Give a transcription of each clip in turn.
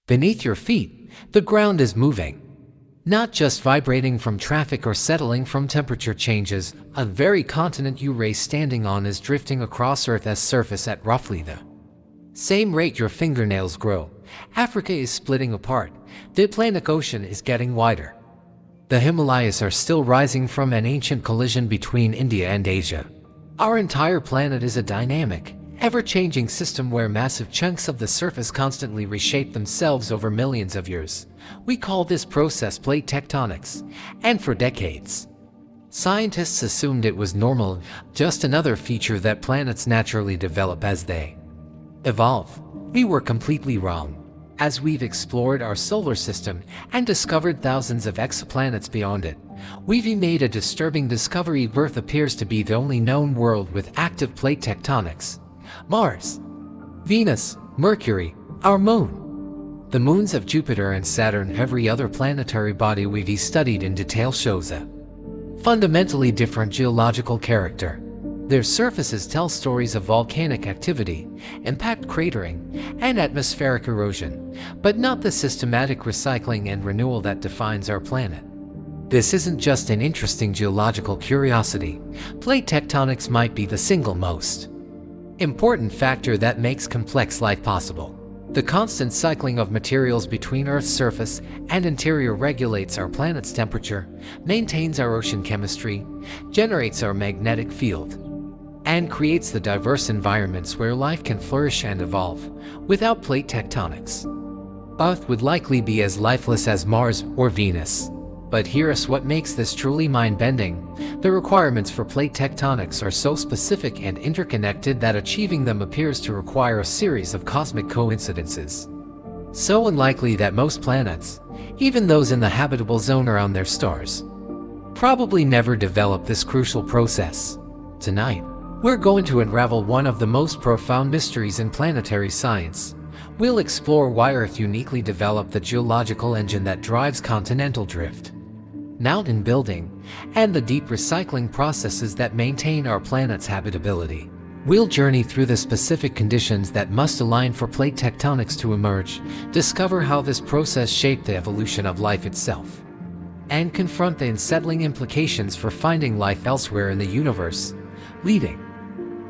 Beneath your feet, the ground is moving. Not just vibrating from traffic or settling from temperature changes, a very continent you race standing on is drifting across Earth's surface at roughly the same rate your fingernails grow. Africa is splitting apart. The Atlantic Ocean is getting wider. The Himalayas are still rising from an ancient collision between India and Asia. Our entire planet is a dynamic, ever-changing system where massive chunks of the surface constantly reshape themselves over millions of years. We call this process plate tectonics, and for decades, scientists assumed it was normal, just another feature that planets naturally develop as they evolve. We were completely wrong. As we've explored our solar system and discovered thousands of exoplanets beyond it, we've made a disturbing discovery. Earth appears to be the only known world with active plate tectonics. Mars, Venus, Mercury, our moon, the moons of Jupiter and Saturn, every other planetary body we've studied in detail shows a fundamentally different geological character. Their surfaces tell stories of volcanic activity, impact cratering, and atmospheric erosion, but not the systematic recycling and renewal that defines our planet. This isn't just an interesting geological curiosity. Plate tectonics might be the single most important factor that makes complex life possible. The constant cycling of materials between Earth's surface and interior regulates our planet's temperature, maintains our ocean chemistry, generates our magnetic field, and creates the diverse environments where life can flourish and evolve. Without plate tectonics, Earth would likely be as lifeless as Mars or Venus. But here's what makes this truly mind-bending. The requirements for plate tectonics are so specific and interconnected that achieving them appears to require a series of cosmic coincidences. So unlikely that most planets, even those in the habitable zone around their stars, probably never develop this crucial process. Tonight, we're going to unravel one of the most profound mysteries in planetary science. We'll explore why Earth uniquely developed the geological engine that drives continental drift, mountain building, and the deep recycling processes that maintain our planet's habitability. We'll journey through the specific conditions that must align for plate tectonics to emerge, discover how this process shaped the evolution of life itself, and confront the unsettling implications for finding life elsewhere in the universe. Leading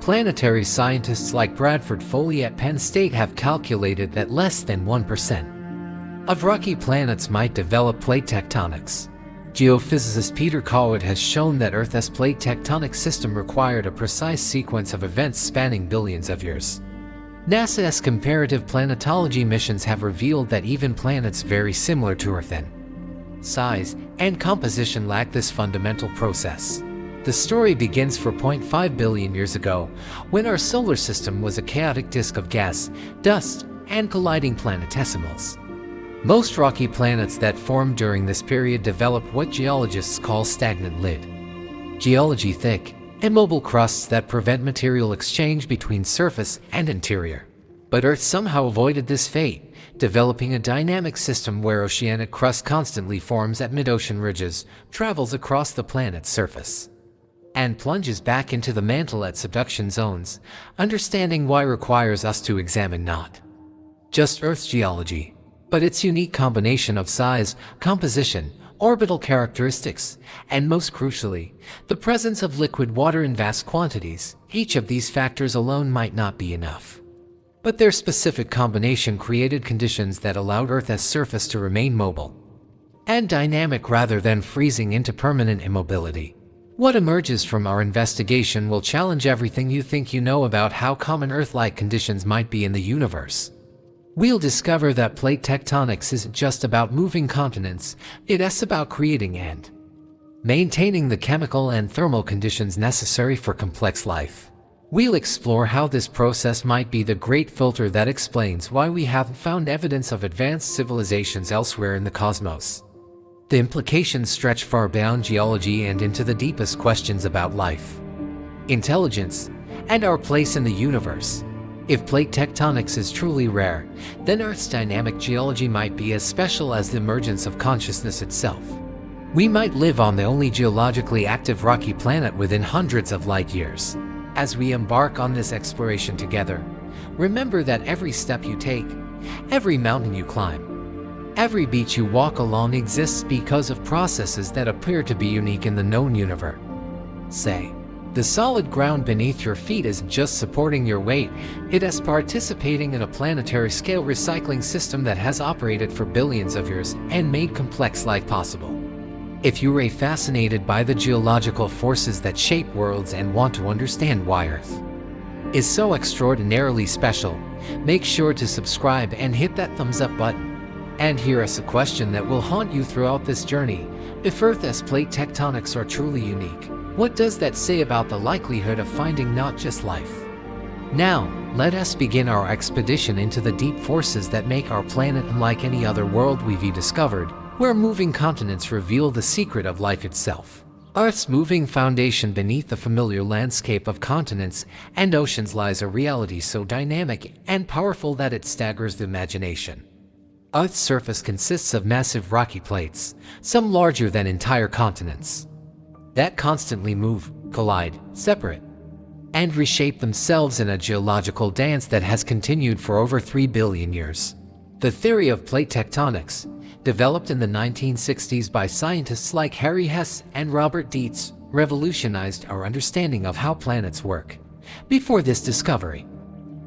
planetary scientists like Bradford Foley at Penn State have calculated that less than 1% of rocky planets might develop plate tectonics. Geophysicist Peter Coward has shown that Earth's plate tectonic system required a precise sequence of events spanning billions of years. NASA's comparative planetology missions have revealed that even planets very similar to Earth in size and composition lack this fundamental process. The story begins 4.5 billion years ago, when our solar system was a chaotic disk of gas, dust, and colliding planetesimals. Most rocky planets that formed during this period developed what geologists call stagnant lid geology, thick, immobile crusts that prevent material exchange between surface and interior. But Earth somehow avoided this fate, developing a dynamic system where oceanic crust constantly forms at mid-ocean ridges, travels across the planet's surface, and plunges back into the mantle at subduction zones. Understanding why requires us to examine not just Earth's geology, but its unique combination of size, composition, orbital characteristics, and most crucially, the presence of liquid water in vast quantities. Each of these factors alone might not be enough, but their specific combination created conditions that allowed Earth's surface to remain mobile and dynamic rather than freezing into permanent immobility. What emerges from our investigation will challenge everything you think you know about how common Earth-like conditions might be in the universe. We'll discover that plate tectonics isn't just about moving continents, it's about creating and maintaining the chemical and thermal conditions necessary for complex life. We'll explore how this process might be the great filter that explains why we haven't found evidence of advanced civilizations elsewhere in the cosmos. The implications stretch far beyond geology and into the deepest questions about life, intelligence, and our place in the universe. If plate tectonics is truly rare, then Earth's dynamic geology might be as special as the emergence of consciousness itself. We might live on the only geologically active rocky planet within hundreds of light years. As we embark on this exploration together, remember that every step you take, every mountain you climb, every beach you walk along exists because of processes that appear to be unique in the known universe. Say, the solid ground beneath your feet isn't just supporting your weight, it is participating in a planetary scale recycling system that has operated for billions of years and made complex life possible. If you are fascinated by the geological forces that shape worlds and want to understand why Earth is so extraordinarily special, make sure to subscribe and hit that thumbs up button. And here is a question that will haunt you throughout this journey. If Earth's plate tectonics are truly unique, what does that say about the likelihood of finding not just life? Now, let us begin our expedition into the deep forces that make our planet unlike any other world we've discovered, where moving continents reveal the secret of life itself. Earth's moving foundation beneath the familiar landscape of continents and oceans lies a reality so dynamic and powerful that it staggers the imagination. Earth's surface consists of massive rocky plates, some larger than entire continents, that constantly move, collide, separate, and reshape themselves in a geological dance that has continued for over 3 billion years. The theory of plate tectonics, developed in the 1960s by scientists like Harry Hess and Robert Dietz, revolutionized our understanding of how planets work. Before this discovery,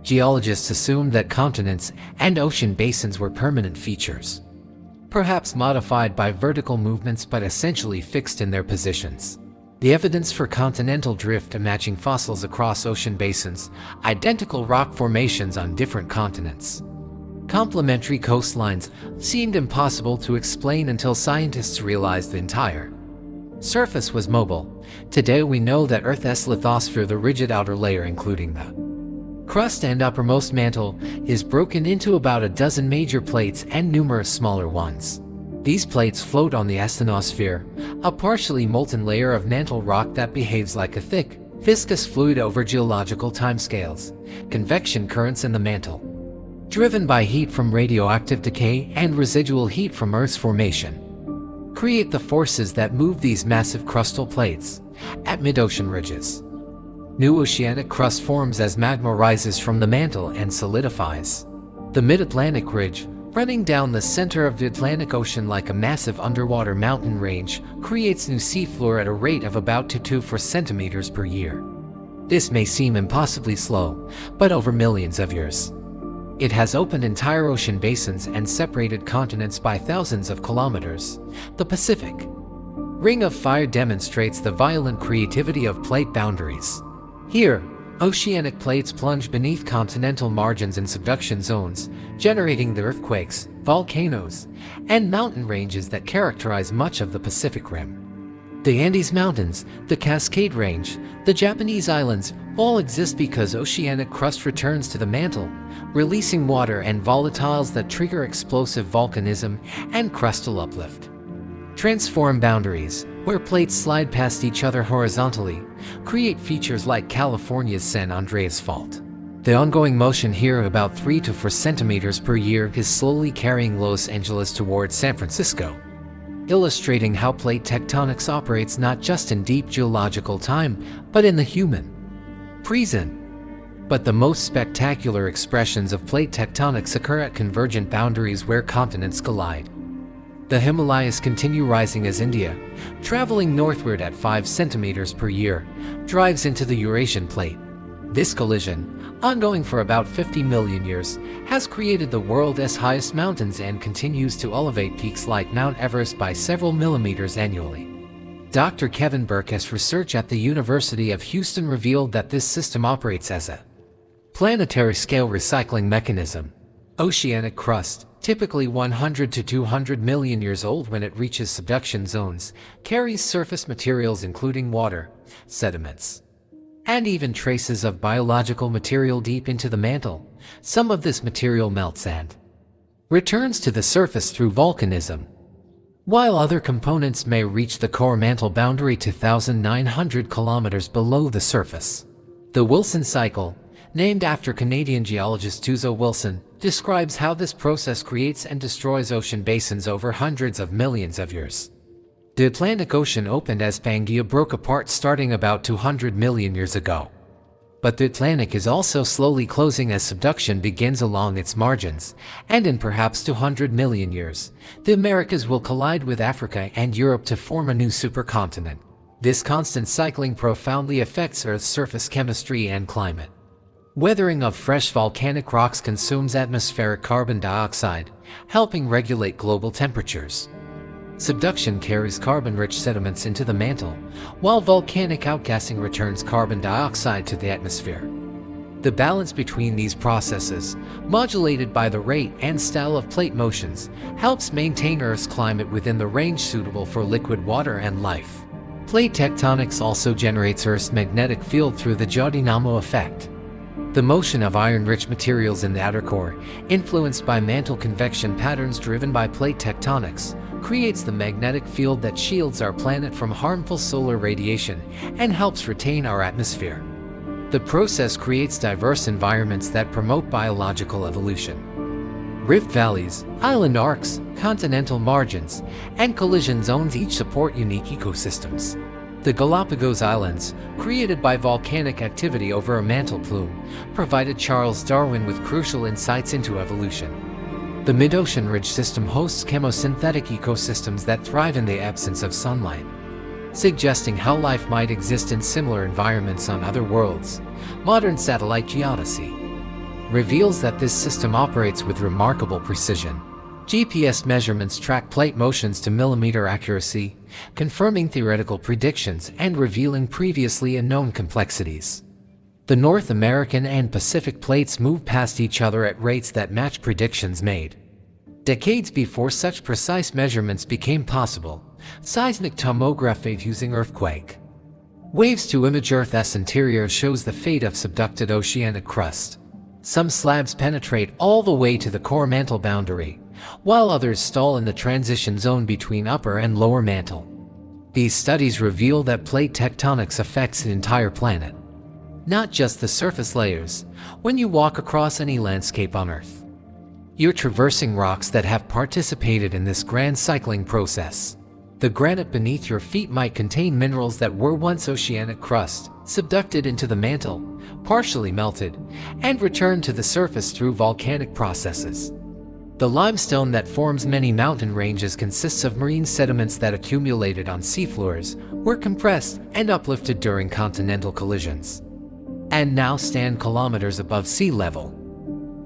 geologists assumed that continents and ocean basins were permanent features, perhaps modified by vertical movements but essentially fixed in their positions. The evidence for continental drift matching fossils across ocean basins, identical rock formations on different continents, complementary coastlines seemed impossible to explain until scientists realized the entire surface was mobile. Today we know that Earth's lithosphere, the rigid outer layer including the crust and uppermost mantle, is broken into about a dozen major plates and numerous smaller ones. These plates float on the asthenosphere, a partially molten layer of mantle rock that behaves like a thick, viscous fluid over geological timescales. Convection currents in the mantle, driven by heat from radioactive decay and residual heat from Earth's formation, create the forces that move these massive crustal plates. At mid-ocean ridges, new oceanic crust forms as magma rises from the mantle and solidifies. The mid-Atlantic ridge, running down the center of the Atlantic Ocean like a massive underwater mountain range, creates new seafloor at a rate of about 2 to 4 centimeters per year. This may seem impossibly slow, but over millions of years, it has opened entire ocean basins and separated continents by thousands of kilometers. The Pacific Ring of Fire demonstrates the violent creativity of plate boundaries. Here, oceanic plates plunge beneath continental margins in subduction zones, generating the earthquakes, volcanoes, and mountain ranges that characterize much of the Pacific Rim. The Andes Mountains, the Cascade Range, the Japanese Islands all exist because oceanic crust returns to the mantle, releasing water and volatiles that trigger explosive volcanism and crustal uplift. Transform boundaries, where plates slide past each other horizontally, create features like California's San Andreas Fault. The ongoing motion here, about 3 to 4 centimeters per year, is slowly carrying Los Angeles towards San Francisco, illustrating how plate tectonics operates not just in deep geological time, but in the human present. But the most spectacular expressions of plate tectonics occur at convergent boundaries where continents collide. The Himalayas continue rising as India, traveling northward at 5 centimeters per year, drives into the Eurasian plate. This collision, ongoing for about 50 million years, has created the world's highest mountains and continues to elevate peaks like Mount Everest by several millimeters annually. Dr. Kevin Burke's research at the University of Houston revealed that this system operates as a planetary scale recycling mechanism. Oceanic crust, typically 100 to 200 million years old when it reaches subduction zones, carries surface materials including water, sediments, and even traces of biological material deep into the mantle. Some of this material melts and returns to the surface through volcanism, while other components may reach the core mantle boundary 2,900 kilometers below the surface. The Wilson cycle, named after Canadian geologist Tuzo Wilson, describes how this process creates and destroys ocean basins over hundreds of millions of years. The Atlantic Ocean opened as Pangaea broke apart starting about 200 million years ago. But the Atlantic is also slowly closing as subduction begins along its margins, and in perhaps 200 million years, the Americas will collide with Africa and Europe to form a new supercontinent. This constant cycling profoundly affects Earth's surface chemistry and climate. Weathering of fresh volcanic rocks consumes atmospheric carbon dioxide, helping regulate global temperatures. Subduction carries carbon-rich sediments into the mantle, while volcanic outgassing returns carbon dioxide to the atmosphere. The balance between these processes, modulated by the rate and style of plate motions, helps maintain Earth's climate within the range suitable for liquid water and life. Plate tectonics also generates Earth's magnetic field through the geodynamo effect. The motion of iron-rich materials in the outer core, influenced by mantle convection patterns driven by plate tectonics, creates the magnetic field that shields our planet from harmful solar radiation and helps retain our atmosphere. The process creates diverse environments that promote biological evolution. Rift valleys, island arcs, continental margins, and collision zones each support unique ecosystems. The Galapagos Islands, created by volcanic activity over a mantle plume, provided Charles Darwin with crucial insights into evolution. The mid-ocean ridge system hosts chemosynthetic ecosystems that thrive in the absence of sunlight, suggesting how life might exist in similar environments on other worlds. Modern satellite geodesy reveals that this system operates with remarkable precision. GPS measurements track plate motions to millimeter accuracy, confirming theoretical predictions and revealing previously unknown complexities. The North American and Pacific plates move past each other at rates that match predictions made decades before such precise measurements became possible. Seismic tomography using earthquake waves to image Earth's interior shows the fate of subducted oceanic crust. Some slabs penetrate all the way to the core mantle boundary, while others stall in the transition zone between upper and lower mantle. These studies reveal that plate tectonics affects the entire planet, not just the surface layers. When you walk across any landscape on Earth, you're traversing rocks that have participated in this grand cycling process. The granite beneath your feet might contain minerals that were once oceanic crust, subducted into the mantle, partially melted, and returned to the surface through volcanic processes. The limestone that forms many mountain ranges consists of marine sediments that accumulated on seafloors, were compressed and uplifted during continental collisions, and now stand kilometers above sea level.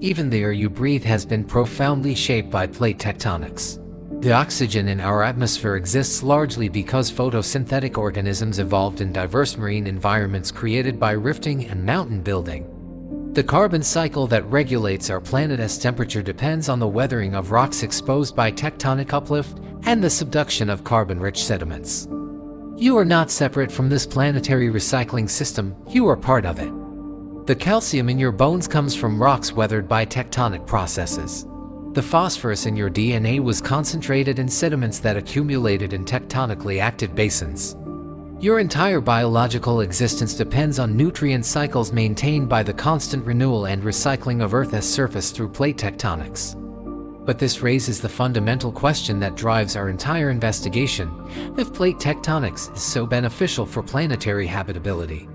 Even the air you breathe has been profoundly shaped by plate tectonics. The oxygen in our atmosphere exists largely because photosynthetic organisms evolved in diverse marine environments created by rifting and mountain building. The carbon cycle that regulates our planet's temperature depends on the weathering of rocks exposed by tectonic uplift and the subduction of carbon-rich sediments. You are not separate from this planetary recycling system, you are part of it. The calcium in your bones comes from rocks weathered by tectonic processes. The phosphorus in your DNA was concentrated in sediments that accumulated in tectonically active basins. Your entire biological existence depends on nutrient cycles maintained by the constant renewal and recycling of Earth's surface through plate tectonics. But this raises the fundamental question that drives our entire investigation: if plate tectonics is so beneficial for planetary habitability,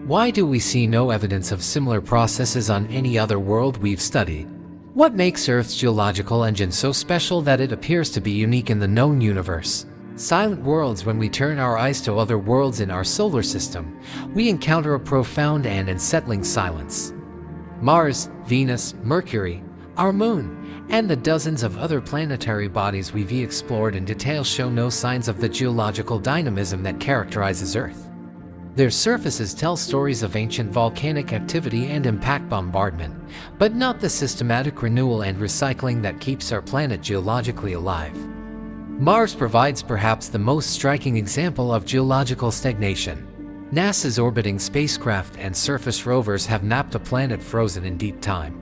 why do we see no evidence of similar processes on any other world we've studied? What makes Earth's geological engine so special that it appears to be unique in the known universe? Silent worlds. When we turn our eyes to other worlds in our solar system, we encounter a profound and unsettling silence. Mars, Venus, Mercury, our moon, and the dozens of other planetary bodies we've explored in detail show no signs of the geological dynamism that characterizes Earth. Their surfaces tell stories of ancient volcanic activity and impact bombardment, but not the systematic renewal and recycling that keeps our planet geologically alive. Mars provides perhaps the most striking example of geological stagnation. NASA's orbiting spacecraft and surface rovers have mapped a planet frozen in deep time.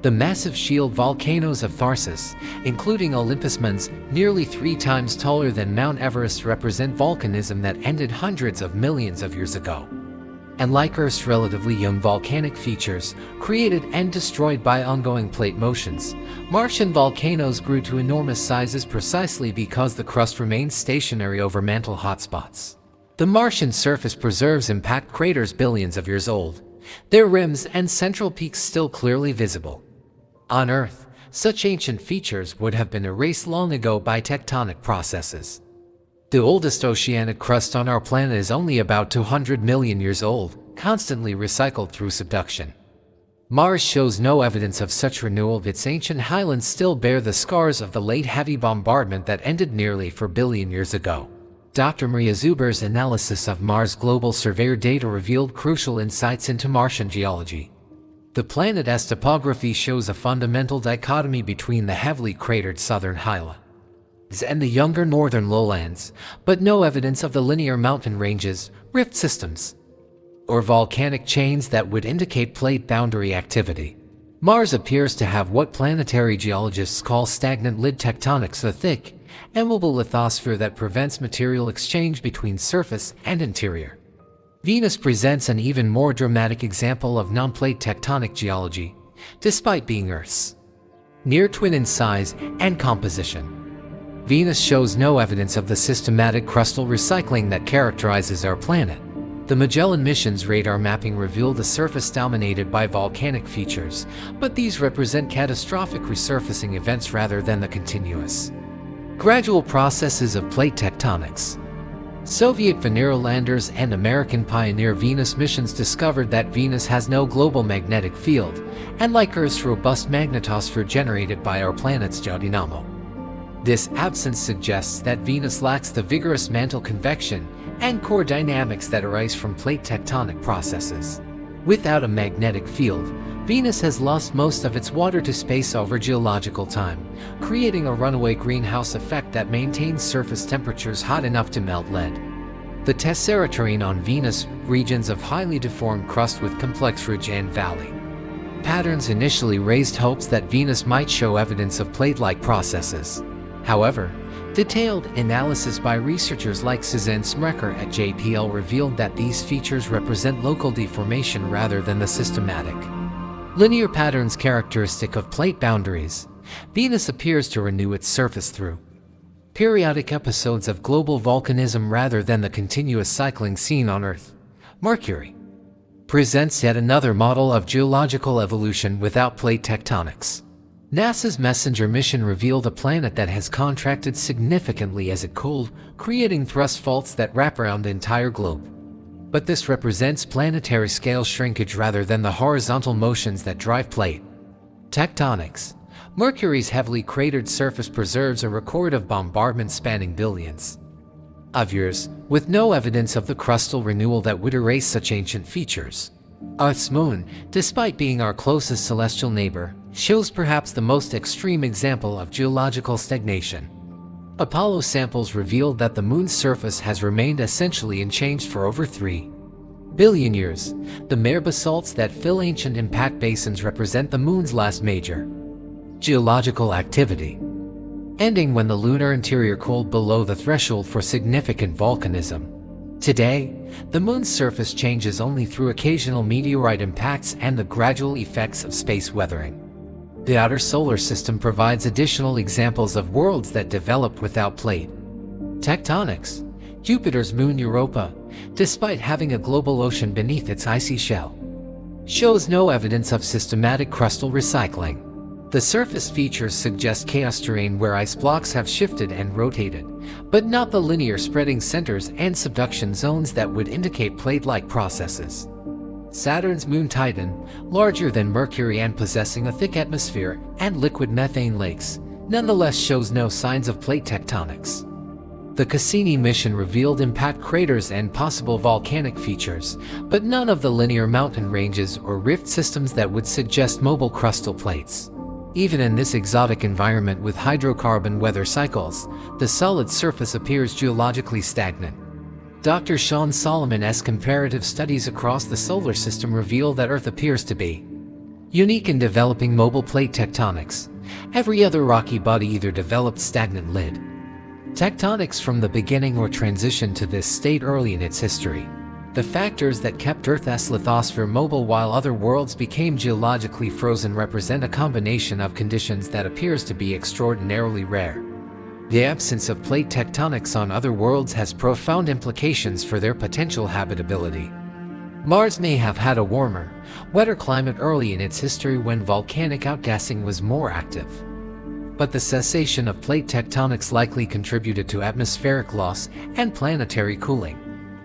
The massive shield volcanoes of Tharsis, including Olympus Mons, nearly 3 times taller than Mount Everest, represent volcanism that ended hundreds of millions of years ago. And like Earth's relatively young volcanic features, created and destroyed by ongoing plate motions, Martian volcanoes grew to enormous sizes precisely because the crust remains stationary over mantle hotspots. The Martian surface preserves impact craters billions of years old, their rims and central peaks still clearly visible. On Earth, such ancient features would have been erased long ago by tectonic processes. The oldest oceanic crust on our planet is only about 200 million years old, constantly recycled through subduction. Mars shows no evidence of such renewal. Its ancient highlands still bear the scars of the late heavy bombardment that ended nearly 4 billion years ago. Dr. Maria Zuber's analysis of Mars Global Surveyor data revealed crucial insights into Martian geology. The planet's topography shows a fundamental dichotomy between the heavily cratered southern highlands and the younger northern lowlands, but no evidence of the linear mountain ranges, rift systems, or volcanic chains that would indicate plate boundary activity. Mars appears to have what planetary geologists call stagnant lid tectonics, a thick, immovable lithosphere that prevents material exchange between surface and interior. Venus presents an even more dramatic example of non-plate tectonic geology, despite being Earth's near twin in size and composition. Venus shows no evidence of the systematic crustal recycling that characterizes our planet. The Magellan mission's radar mapping revealed a surface dominated by volcanic features, but these represent catastrophic resurfacing events rather than the continuous, gradual processes of plate tectonics. Soviet Venera landers and American Pioneer Venus missions discovered that Venus has no global magnetic field, unlike Earth's robust magnetosphere generated by our planet's geodynamo. This absence suggests that Venus lacks the vigorous mantle convection and core dynamics that arise from plate tectonic processes. Without a magnetic field, Venus has lost most of its water to space over geological time, creating a runaway greenhouse effect that maintains surface temperatures hot enough to melt lead. The tessera terrain on Venus, regions of highly deformed crust with complex ridge and valley patterns, initially raised hopes that Venus might show evidence of plate-like processes. However, detailed analysis by researchers like Suzanne Smrecker at JPL revealed that these features represent local deformation rather than the systematic, linear patterns characteristic of plate boundaries. Venus appears to renew its surface through periodic episodes of global volcanism rather than the continuous cycling seen on Earth. Mercury presents yet another model of geological evolution without plate tectonics. NASA's Messenger mission revealed a planet that has contracted significantly as it cooled, creating thrust faults that wrap around the entire globe. But this represents planetary scale shrinkage rather than the horizontal motions that drive plate tectonics. Mercury's heavily cratered surface preserves a record of bombardment spanning billions of years, with no evidence of the crustal renewal that would erase such ancient features. Earth's moon, despite being our closest celestial neighbor, shows perhaps the most extreme example of geological stagnation. Apollo samples revealed that the moon's surface has remained essentially unchanged for over 3 billion years. The mere basalts that fill ancient impact basins represent the moon's last major geological activity, ending when the lunar interior cooled below the threshold for significant volcanism. Today, the moon's surface changes only through occasional meteorite impacts and the gradual effects of space weathering. The outer solar system provides additional examples of worlds that developed without plate tectonics. Jupiter's moon Europa, despite having a global ocean beneath its icy shell, shows no evidence of systematic crustal recycling. The surface features suggest chaos terrain where ice blocks have shifted and rotated, but not the linear spreading centers and subduction zones that would indicate plate-like processes. Saturn's moon Titan, larger than Mercury and possessing a thick atmosphere and liquid methane lakes, nonetheless shows no signs of plate tectonics. The Cassini mission revealed impact craters and possible volcanic features, but none of the linear mountain ranges or rift systems that would suggest mobile crustal plates. Even in this exotic environment with hydrocarbon weather cycles, the solid surface appears geologically stagnant. Dr. Sean Solomon's comparative studies across the solar system reveal that Earth appears to be unique in developing mobile plate tectonics. Every other rocky body either developed stagnant lid tectonics from the beginning or transitioned to this state early in its history. The factors that kept Earth's lithosphere mobile while other worlds became geologically frozen represent a combination of conditions that appears to be extraordinarily rare. The absence of plate tectonics on other worlds has profound implications for their potential habitability. Mars may have had a warmer, wetter climate early in its history when volcanic outgassing was more active. But the cessation of plate tectonics likely contributed to atmospheric loss and planetary cooling.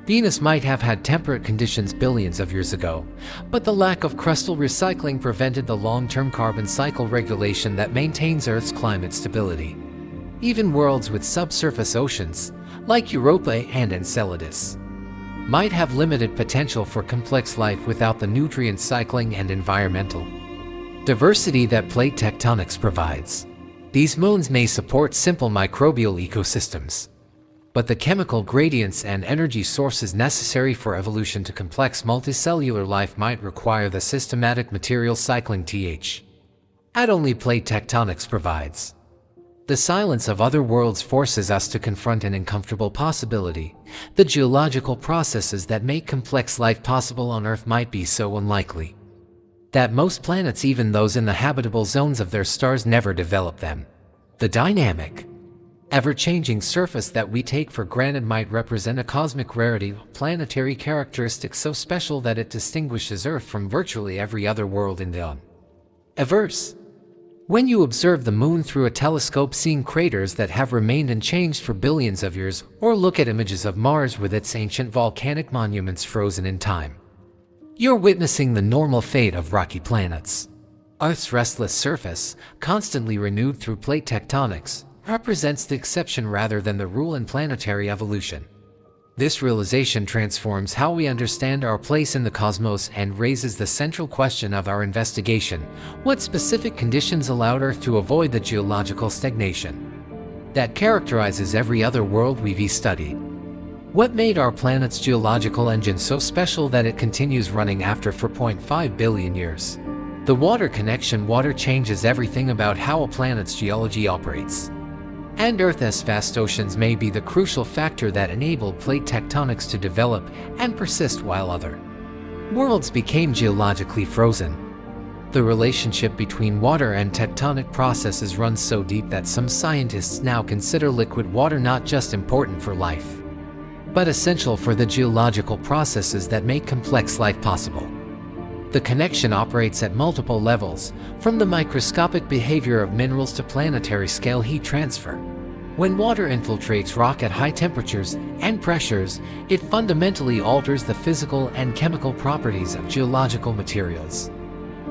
Venus might have had temperate conditions billions of years ago, but the lack of crustal recycling prevented the long-term carbon cycle regulation that maintains Earth's climate stability. Even worlds with subsurface oceans, like Europa and Enceladus, might have limited potential for complex life without the nutrient cycling and environmental diversity that plate tectonics provides. These moons may support simple microbial ecosystems, but the chemical gradients and energy sources necessary for evolution to complex multicellular life might require the systematic material cycling that only plate tectonics provides. The silence of other worlds forces us to confront an uncomfortable possibility. The geological processes that make complex life possible on Earth might be so unlikely that most planets, even those in the habitable zones of their stars, never develop them. The dynamic, ever-changing surface that we take for granted might represent a cosmic rarity, a planetary characteristic so special that it distinguishes Earth from virtually every other world in the universe. When you observe the moon through a telescope, seeing craters that have remained unchanged for billions of years, or look at images of Mars with its ancient volcanic monuments frozen in time, you're witnessing the normal fate of rocky planets. Earth's restless surface, constantly renewed through plate tectonics, represents the exception rather than the rule in planetary evolution. This realization transforms how we understand our place in the cosmos and raises the central question of our investigation: what specific conditions allowed Earth to avoid the geological stagnation that characterizes every other world we've studied? What made our planet's geological engine so special that it continues running after 4.5 billion years? The water connection. Water changes everything about how a planet's geology operates. And Earth's vast oceans may be the crucial factor that enabled plate tectonics to develop and persist while other worlds became geologically frozen. The relationship between water and tectonic processes runs so deep that some scientists now consider liquid water not just important for life, but essential for the geological processes that make complex life possible. The connection operates at multiple levels, from the microscopic behavior of minerals to planetary scale heat transfer. When water infiltrates rock at high temperatures and pressures, it fundamentally alters the physical and chemical properties of geological materials.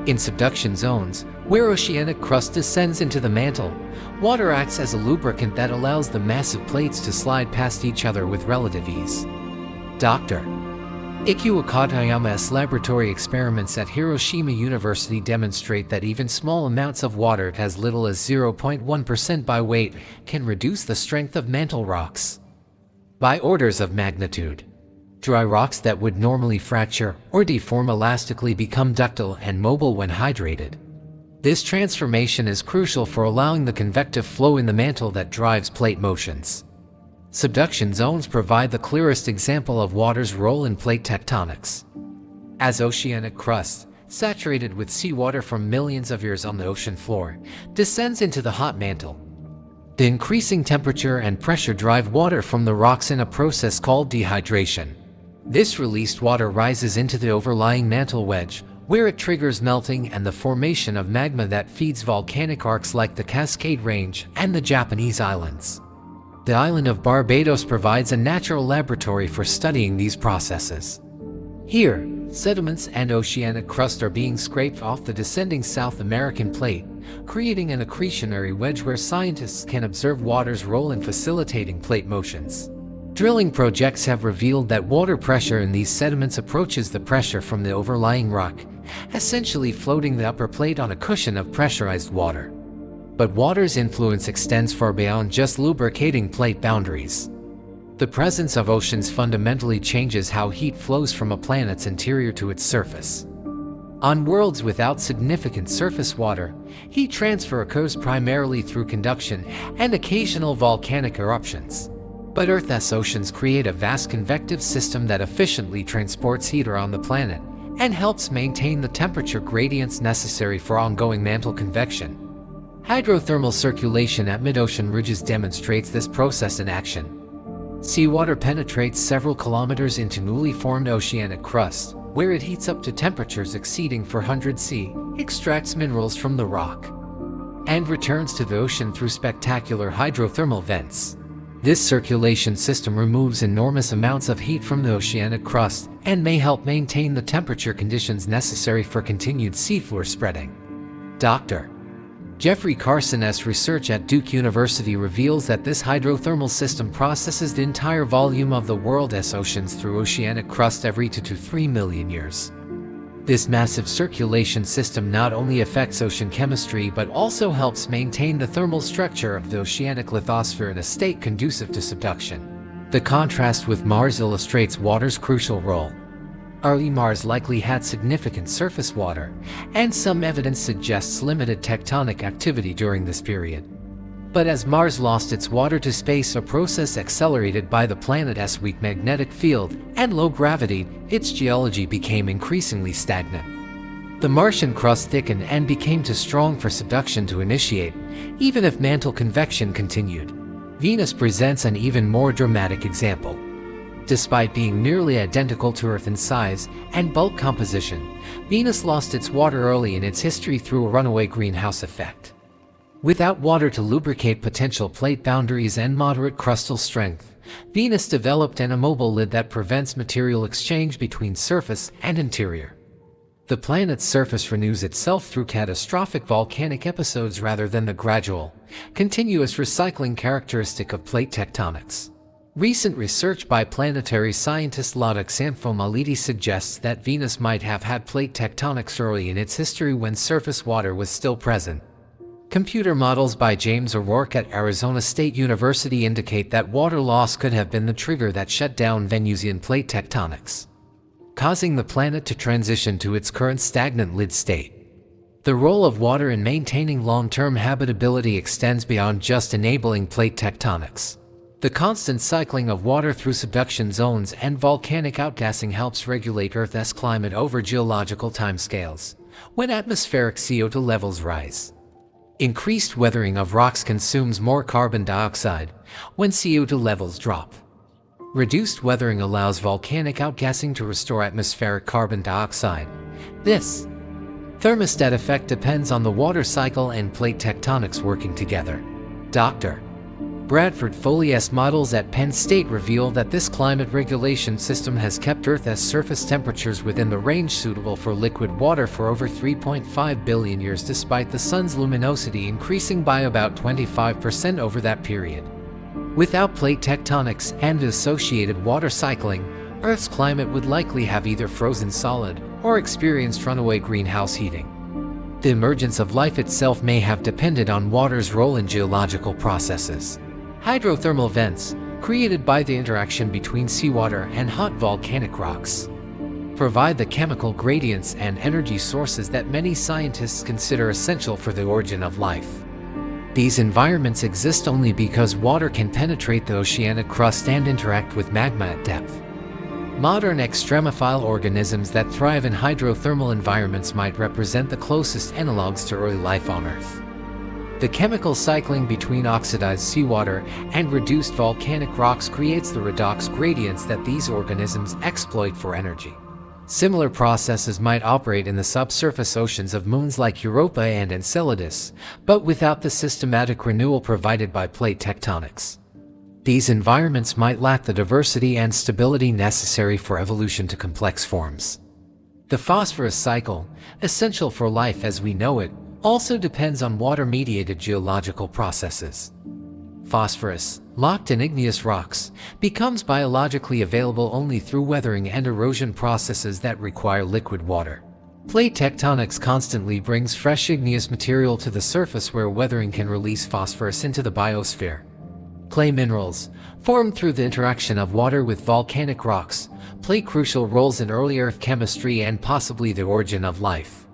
In subduction zones, where oceanic crust descends into the mantle, water acts as a lubricant that allows the massive plates to slide past each other with relative ease. Dr. Iku Akatayama's laboratory experiments at Hiroshima University demonstrate that even small amounts of water, as little as 0.1% by weight, can reduce the strength of mantle rocks by orders of magnitude. Dry rocks that would normally fracture or deform elastically become ductile and mobile when hydrated. This transformation is crucial for allowing the convective flow in the mantle that drives plate motions. Subduction zones provide the clearest example of water's role in plate tectonics. As oceanic crust, saturated with seawater from millions of years on the ocean floor, descends into the hot mantle, the increasing temperature and pressure drive water from the rocks in a process called dehydration. This released water rises into the overlying mantle wedge, where it triggers melting and the formation of magma that feeds volcanic arcs like the Cascade Range and the Japanese islands. The island of Barbados provides a natural laboratory for studying these processes. Here, sediments and oceanic crust are being scraped off the descending South American plate, creating an accretionary wedge where scientists can observe water's role in facilitating plate motions. Drilling projects have revealed that water pressure in these sediments approaches the pressure from the overlying rock, essentially floating the upper plate on a cushion of pressurized water. But water's influence extends far beyond just lubricating plate boundaries. The presence of oceans fundamentally changes how heat flows from a planet's interior to its surface. On worlds without significant surface water, heat transfer occurs primarily through conduction and occasional volcanic eruptions. But Earth's oceans create a vast convective system that efficiently transports heat around the planet and helps maintain the temperature gradients necessary for ongoing mantle convection. Hydrothermal circulation at mid-ocean ridges demonstrates this process in action. Seawater penetrates several kilometers into newly formed oceanic crust, where it heats up to temperatures exceeding 400 C, extracts minerals from the rock, and returns to the ocean through spectacular hydrothermal vents. This circulation system removes enormous amounts of heat from the oceanic crust and may help maintain the temperature conditions necessary for continued seafloor spreading. Dr. Jeffrey Carson's research at Duke University reveals that this hydrothermal system processes the entire volume of the world's oceans through oceanic crust every 2 to 3 million years. This massive circulation system not only affects ocean chemistry but also helps maintain the thermal structure of the oceanic lithosphere in a state conducive to subduction. The contrast with Mars illustrates water's crucial role. Early Mars likely had significant surface water, and some evidence suggests limited tectonic activity during this period. But as Mars lost its water to space, a process accelerated by the planet's weak magnetic field and low gravity, its geology became increasingly stagnant. The Martian crust thickened and became too strong for subduction to initiate, even if mantle convection continued. Venus presents an even more dramatic example. Despite being nearly identical to Earth in size and bulk composition, Venus lost its water early in its history through a runaway greenhouse effect. Without water to lubricate potential plate boundaries and moderate crustal strength, Venus developed an immobile lid that prevents material exchange between surface and interior. The planet's surface renews itself through catastrophic volcanic episodes rather than the gradual, continuous recycling characteristic of plate tectonics. Recent research by Planetary scientist Lotte Xanthomalidis suggests that Venus might have had plate tectonics early in its history when surface water was still present. Computer models by James O'Rourke at Arizona State University indicate that water loss could have been the trigger that shut down Venusian plate tectonics, causing the planet to transition to its current stagnant lid state. The role of water in maintaining long-term habitability extends beyond just enabling plate tectonics. The constant cycling of water through subduction zones and volcanic outgassing helps regulate Earth's climate over geological timescales, when atmospheric CO2 levels rise. Increased weathering of rocks consumes more carbon dioxide when CO2 levels drop. Reduced weathering allows volcanic outgassing to restore atmospheric carbon dioxide. This thermostat effect depends on the water cycle and plate tectonics working together. Dr. Bradford Foley's models at Penn State reveal that this climate regulation system has kept Earth's surface temperatures within the range suitable for liquid water for over 3.5 billion years, despite the sun's luminosity increasing by about 25% over that period. Without plate tectonics and associated water cycling, Earth's climate would likely have either frozen solid or experienced runaway greenhouse heating. The emergence of life itself may have depended on water's role in geological processes. Hydrothermal vents, created by the interaction between seawater and hot volcanic rocks, provide the chemical gradients and energy sources that many scientists consider essential for the origin of life. These environments exist only because water can penetrate the oceanic crust and interact with magma at depth. Modern extremophile organisms that thrive in hydrothermal environments might represent the closest analogs to early life on Earth. The chemical cycling between oxidized seawater and reduced volcanic rocks creates the redox gradients that these organisms exploit for energy. Similar processes might operate in the subsurface oceans of moons like Europa and Enceladus, but without the systematic renewal provided by plate tectonics. These environments might lack the diversity and stability necessary for evolution to complex forms. The phosphorus cycle, essential for life as we know it, also depends on water-mediated geological processes. Phosphorus, locked in igneous rocks, becomes biologically available only through weathering and erosion processes that require liquid water. Plate tectonics constantly brings fresh igneous material to the surface where weathering can release phosphorus into the biosphere. Clay minerals, formed through the interaction of water with volcanic rocks, play crucial roles in early Earth chemistry and possibly the origin of life.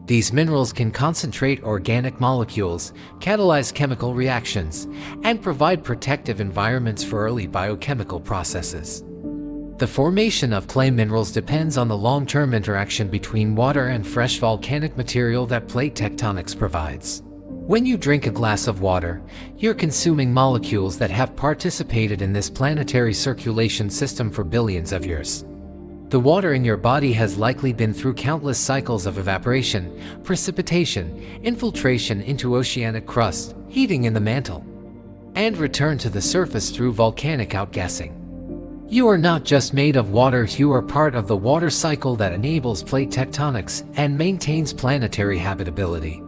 These minerals can concentrate organic molecules, catalyze chemical reactions, and provide protective environments for early biochemical processes. The formation of clay minerals depends on the long-term interaction between water and fresh volcanic material that plate tectonics provides. When you drink a glass of water, you're consuming molecules that have participated in this planetary circulation system for billions of years. The water in your body has likely been through countless cycles of evaporation, precipitation, infiltration into oceanic crust, heating in the mantle, and return to the surface through volcanic outgassing. You are not just made of water, you are part of the water cycle that enables plate tectonics and maintains planetary habitability.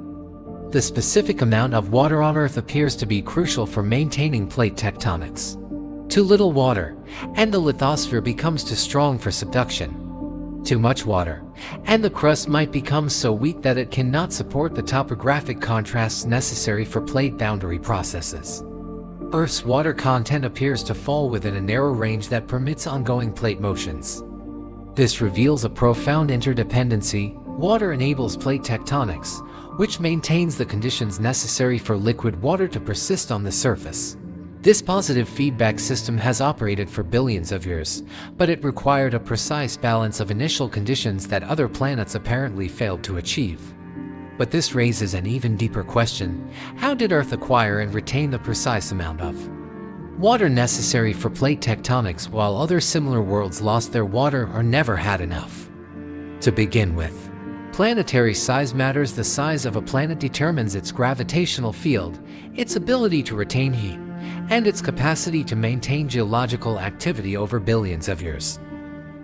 The specific amount of water on Earth appears to be crucial for maintaining plate tectonics. Too little water, and the lithosphere becomes too strong for subduction. Too much water, and the crust might become so weak that it cannot support the topographic contrasts necessary for plate boundary processes. Earth's water content appears to fall within a narrow range that permits ongoing plate motions. This reveals a profound interdependency. Water enables plate tectonics, which maintains the conditions necessary for liquid water to persist on the surface. This positive feedback system has operated for billions of years, but it required a precise balance of initial conditions that other planets apparently failed to achieve. But this raises an even deeper question: how did Earth acquire and retain the precise amount of water necessary for plate tectonics while other similar worlds lost their water or never had enough? To begin with, planetary size matters. The size of a planet determines its gravitational field, its ability to retain heat, and its capacity to maintain geological activity over billions of years.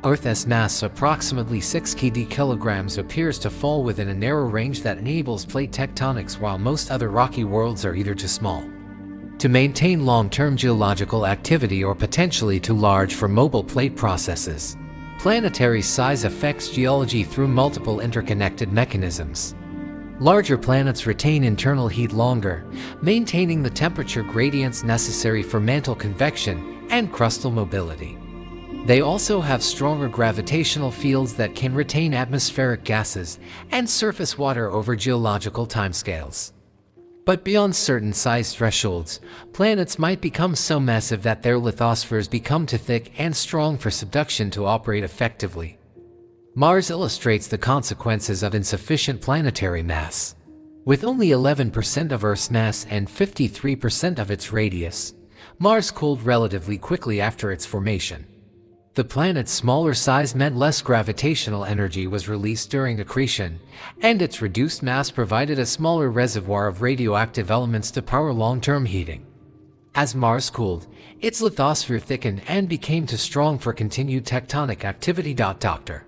Earth's mass, approximately 6 kilograms, appears to fall within a narrow range that enables plate tectonics, while most other rocky worlds are either too small to maintain long-term geological activity or potentially too large for mobile plate processes. Planetary size affects geology through multiple interconnected mechanisms. Larger planets retain internal heat longer, maintaining the temperature gradients necessary for mantle convection and crustal mobility. They also have stronger gravitational fields that can retain atmospheric gases and surface water over geological timescales. But beyond certain size thresholds, planets might become so massive that their lithospheres become too thick and strong for subduction to operate effectively. Mars illustrates the consequences of insufficient planetary mass. With only 11% of Earth's mass and 53% of its radius, Mars cooled relatively quickly after its formation. The planet's smaller size meant less gravitational energy was released during accretion, and its reduced mass provided a smaller reservoir of radioactive elements to power long-term heating. As Mars cooled, its lithosphere thickened and became too strong for continued tectonic activity. Dr.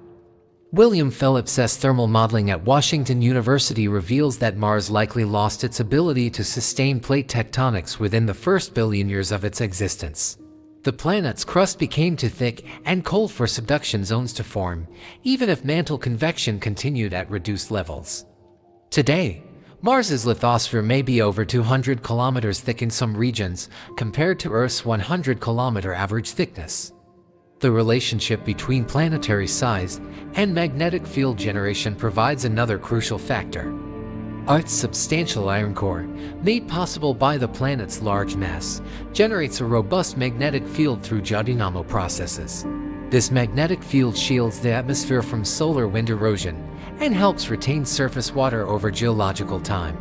William Phillips's thermal modeling at Washington University reveals that Mars likely lost its ability to sustain plate tectonics within the first billion years of its existence. The planet's crust became too thick and cold for subduction zones to form, even if mantle convection continued at reduced levels. Today, Mars's lithosphere may be over 200 kilometers thick in some regions, compared to Earth's 100-kilometer average thickness. The relationship between planetary size and magnetic field generation provides another crucial factor. Earth's substantial iron core, made possible by the planet's large mass, generates a robust magnetic field through geodynamo processes. This magnetic field shields the atmosphere from solar wind erosion and helps retain surface water over geological time.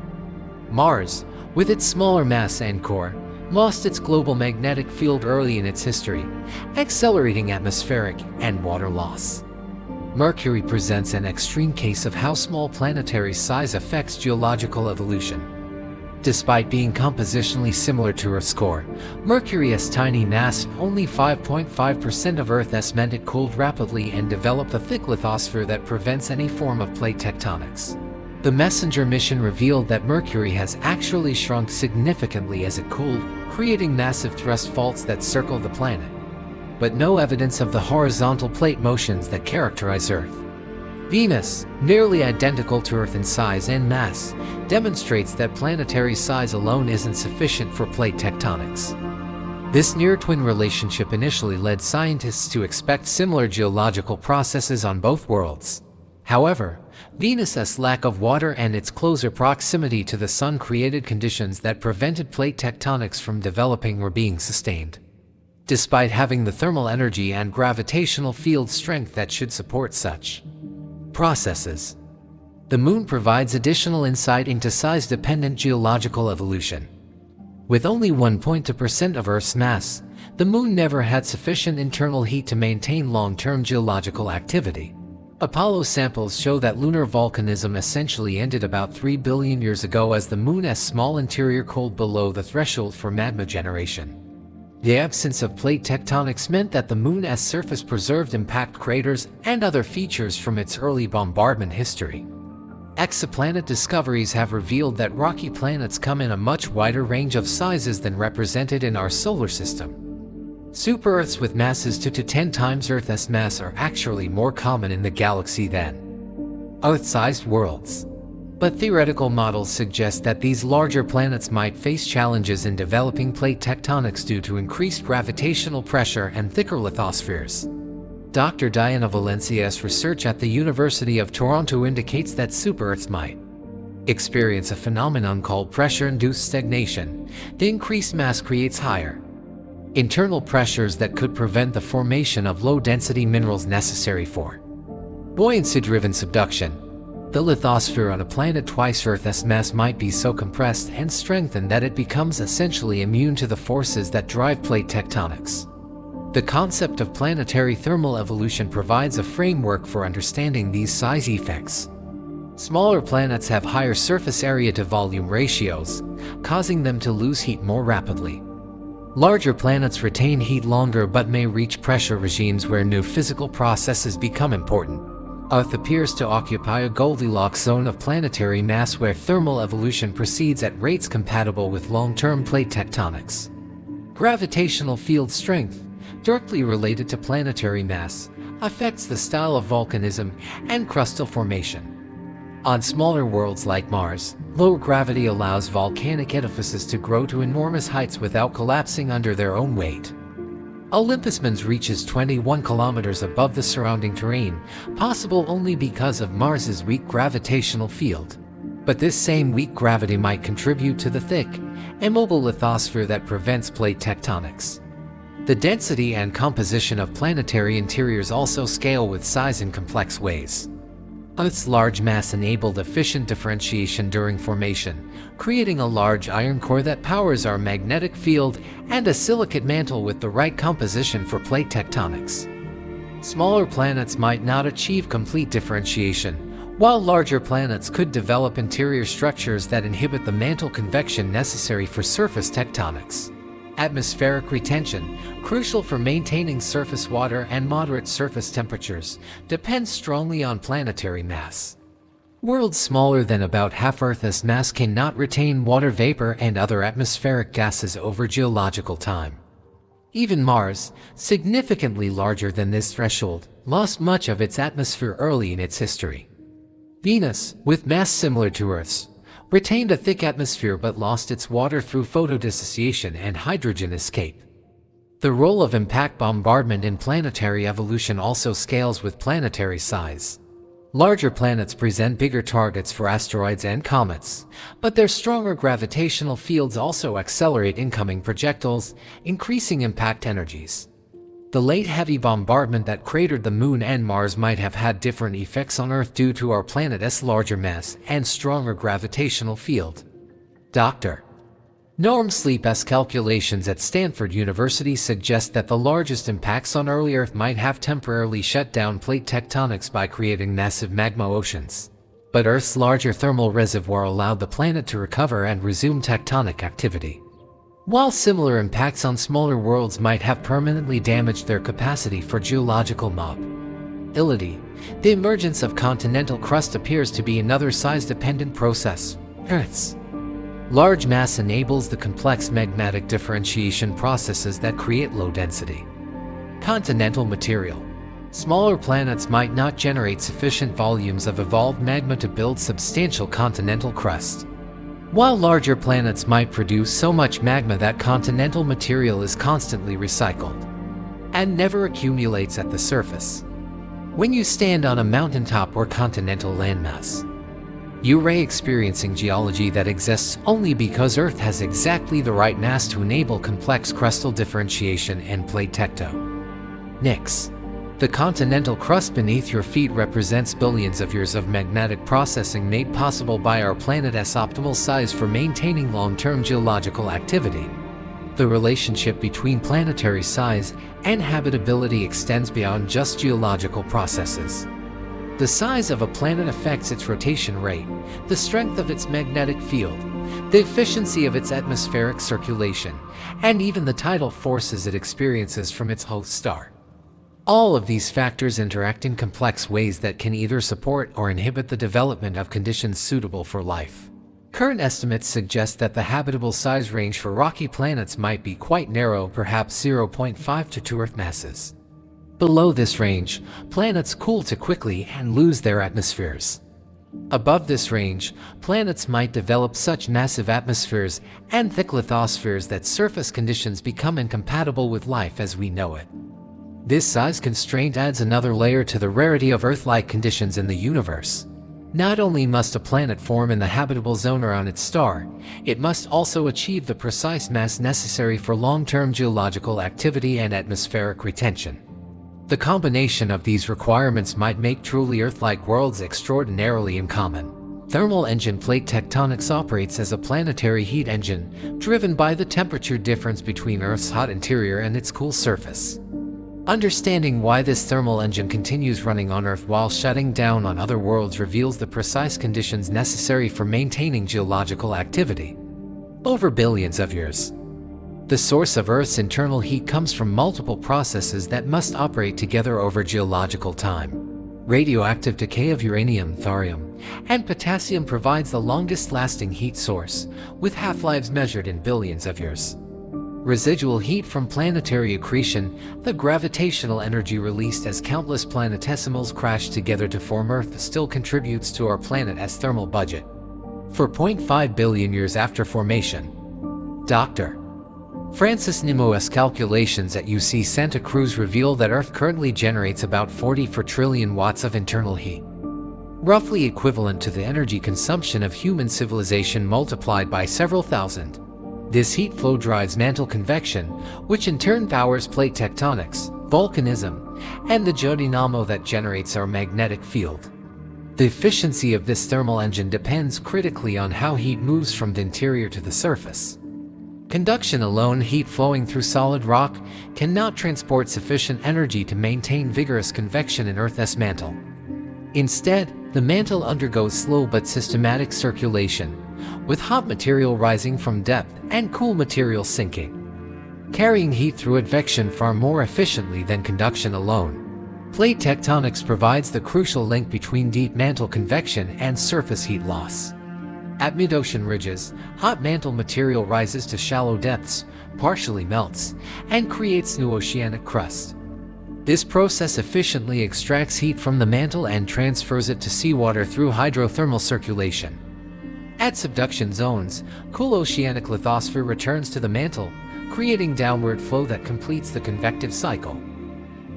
Mars, with its smaller mass and core, lost its global magnetic field early in its history, accelerating atmospheric and water loss. Mercury presents an extreme case of how small planetary size affects geological evolution. Despite being compositionally similar to Earth's core, Mercury's tiny mass, only 5.5% of Earth's, meant it cooled rapidly and developed a thick lithosphere that prevents any form of plate tectonics. The MESSENGER mission revealed that Mercury has actually shrunk significantly as it cooled, creating massive thrust faults that circle the planet, but no evidence of the horizontal plate motions that characterize Earth. Venus, nearly identical to Earth in size and mass, demonstrates that planetary size alone isn't sufficient for plate tectonics. This near-twin relationship initially led scientists to expect similar geological processes on both worlds. However, Venus's lack of water and its closer proximity to the Sun created conditions that prevented plate tectonics from developing or being sustained. Despite having the thermal energy and gravitational field strength that should support such processes, the Moon provides additional insight into size-dependent geological evolution. With only 1.2% of Earth's mass, the Moon never had sufficient internal heat to maintain long-term geological activity. Apollo samples show that lunar volcanism essentially ended about 3 billion years ago as the Moon's small interior cooled below the threshold for magma generation. The absence of plate tectonics meant that the Moon's surface preserved impact craters and other features from its early bombardment history. Exoplanet discoveries have revealed that rocky planets come in a much wider range of sizes than represented in our solar system. Super-Earths with masses 2 to 10 times Earth's mass are actually more common in the galaxy than Earth-sized worlds. But theoretical models suggest that these larger planets might face challenges in developing plate tectonics due to increased gravitational pressure and thicker lithospheres. Dr. Diana Valencia's research at the University of Toronto indicates that super-Earths might experience a phenomenon called pressure-induced stagnation. The increased mass creates higher internal pressures that could prevent the formation of low-density minerals necessary for buoyancy-driven subduction. The lithosphere on a planet twice Earth's mass might be so compressed and strengthened that it becomes essentially immune to the forces that drive plate tectonics. The concept of planetary thermal evolution provides a framework for understanding these size effects. Smaller planets have higher surface area to volume ratios, causing them to lose heat more rapidly. Larger planets retain heat longer but may reach pressure regimes where new physical processes become important. Earth appears to occupy a Goldilocks zone of planetary mass where thermal evolution proceeds at rates compatible with long-term plate tectonics. Gravitational field strength, directly related to planetary mass, affects the style of volcanism and crustal formation. On smaller worlds like Mars, low gravity allows volcanic edifices to grow to enormous heights without collapsing under their own weight. Olympus Mons reaches 21 kilometers above the surrounding terrain, possible only because of Mars's weak gravitational field. But this same weak gravity might contribute to the thick, immobile lithosphere that prevents plate tectonics. The density and composition of planetary interiors also scale with size in complex ways. Earth's large mass enabled efficient differentiation during formation, creating a large iron core that powers our magnetic field and a silicate mantle with the right composition for plate tectonics. Smaller planets might not achieve complete differentiation, while larger planets could develop interior structures that inhibit the mantle convection necessary for surface tectonics. Atmospheric retention, crucial for maintaining surface water and moderate surface temperatures, depends strongly on planetary mass. Worlds smaller than about half Earth's mass cannot retain water vapor and other atmospheric gases over geological time. Even Mars, significantly larger than this threshold, lost much of its atmosphere early in its history. Venus, with mass similar to Earth's, retained a thick atmosphere but lost its water through photodissociation and hydrogen escape. The role of impact bombardment in planetary evolution also scales with planetary size. Larger planets present bigger targets for asteroids and comets, but their stronger gravitational fields also accelerate incoming projectiles, increasing impact energies. The late heavy bombardment that cratered the Moon and Mars might have had different effects on Earth due to our planet's larger mass and stronger gravitational field. Dr. Norm Sleep's calculations at Stanford University suggest that the largest impacts on early Earth might have temporarily shut down plate tectonics by creating massive magma oceans. But Earth's larger thermal reservoir allowed the planet to recover and resume tectonic activity. While similar impacts on smaller worlds might have permanently damaged their capacity for geological mobility, the emergence of continental crust appears to be another size-dependent process. Earth's large mass enables the complex magmatic differentiation processes that create low-density continental material. Smaller planets might not generate sufficient volumes of evolved magma to build substantial continental crust, while larger planets might produce so much magma that continental material is constantly recycled and never accumulates at the surface. When you stand on a mountaintop or continental landmass, you are experiencing geology that exists only because Earth has exactly the right mass to enable complex crustal differentiation and plate tectonics. The continental crust beneath your feet represents billions of years of magnetic processing made possible by our planet's optimal size for maintaining long-term geological activity. The relationship between planetary size and habitability extends beyond just geological processes. The size of a planet affects its rotation rate, the strength of its magnetic field, the efficiency of its atmospheric circulation, and even the tidal forces it experiences from its host star. All of these factors interact in complex ways that can either support or inhibit the development of conditions suitable for life. Current estimates suggest that the habitable size range for rocky planets might be quite narrow, perhaps 0.5 to 2 Earth masses. Below this range, planets cool too quickly and lose their atmospheres. Above this range, planets might develop such massive atmospheres and thick lithospheres that surface conditions become incompatible with life as we know it. This size constraint adds another layer to the rarity of Earth-like conditions in the universe. Not only must a planet form in the habitable zone around its star, it must also achieve the precise mass necessary for long-term geological activity and atmospheric retention. The combination of these requirements might make truly Earth-like worlds extraordinarily uncommon. Thermal engine plate tectonics operates as a planetary heat engine, driven by the temperature difference between Earth's hot interior and its cool surface. Understanding why this thermal engine continues running on Earth while shutting down on other worlds reveals the precise conditions necessary for maintaining geological activity. Over billions of years, the source of Earth's internal heat comes from multiple processes that must operate together over geological time. Radioactive decay of uranium, thorium, and potassium provides the longest-lasting heat source, with half-lives measured in billions of years. Residual heat from planetary accretion, the gravitational energy released as countless planetesimals crash together to form Earth, still contributes to our planet's thermal budget. For 0.5 billion years after formation, Dr. Francis Nimo's calculations at UC Santa Cruz reveal that Earth currently generates about 44 trillion watts of internal heat, roughly equivalent to the energy consumption of human civilization multiplied by several thousand. This heat flow drives mantle convection, which in turn powers plate tectonics, volcanism, and the geodynamo that generates our magnetic field. The efficiency of this thermal engine depends critically on how heat moves from the interior to the surface. Conduction alone, heat flowing through solid rock, cannot transport sufficient energy to maintain vigorous convection in Earth's mantle. Instead, the mantle undergoes slow but systematic circulation, with hot material rising from depth and cool material sinking, carrying heat through advection far more efficiently than conduction alone. Plate tectonics provides the crucial link between deep mantle convection and surface heat loss. At mid-ocean ridges, hot mantle material rises to shallow depths, partially melts, and creates new oceanic crust. This process efficiently extracts heat from the mantle and transfers it to seawater through hydrothermal circulation. At subduction zones, cool oceanic lithosphere returns to the mantle, creating downward flow that completes the convective cycle.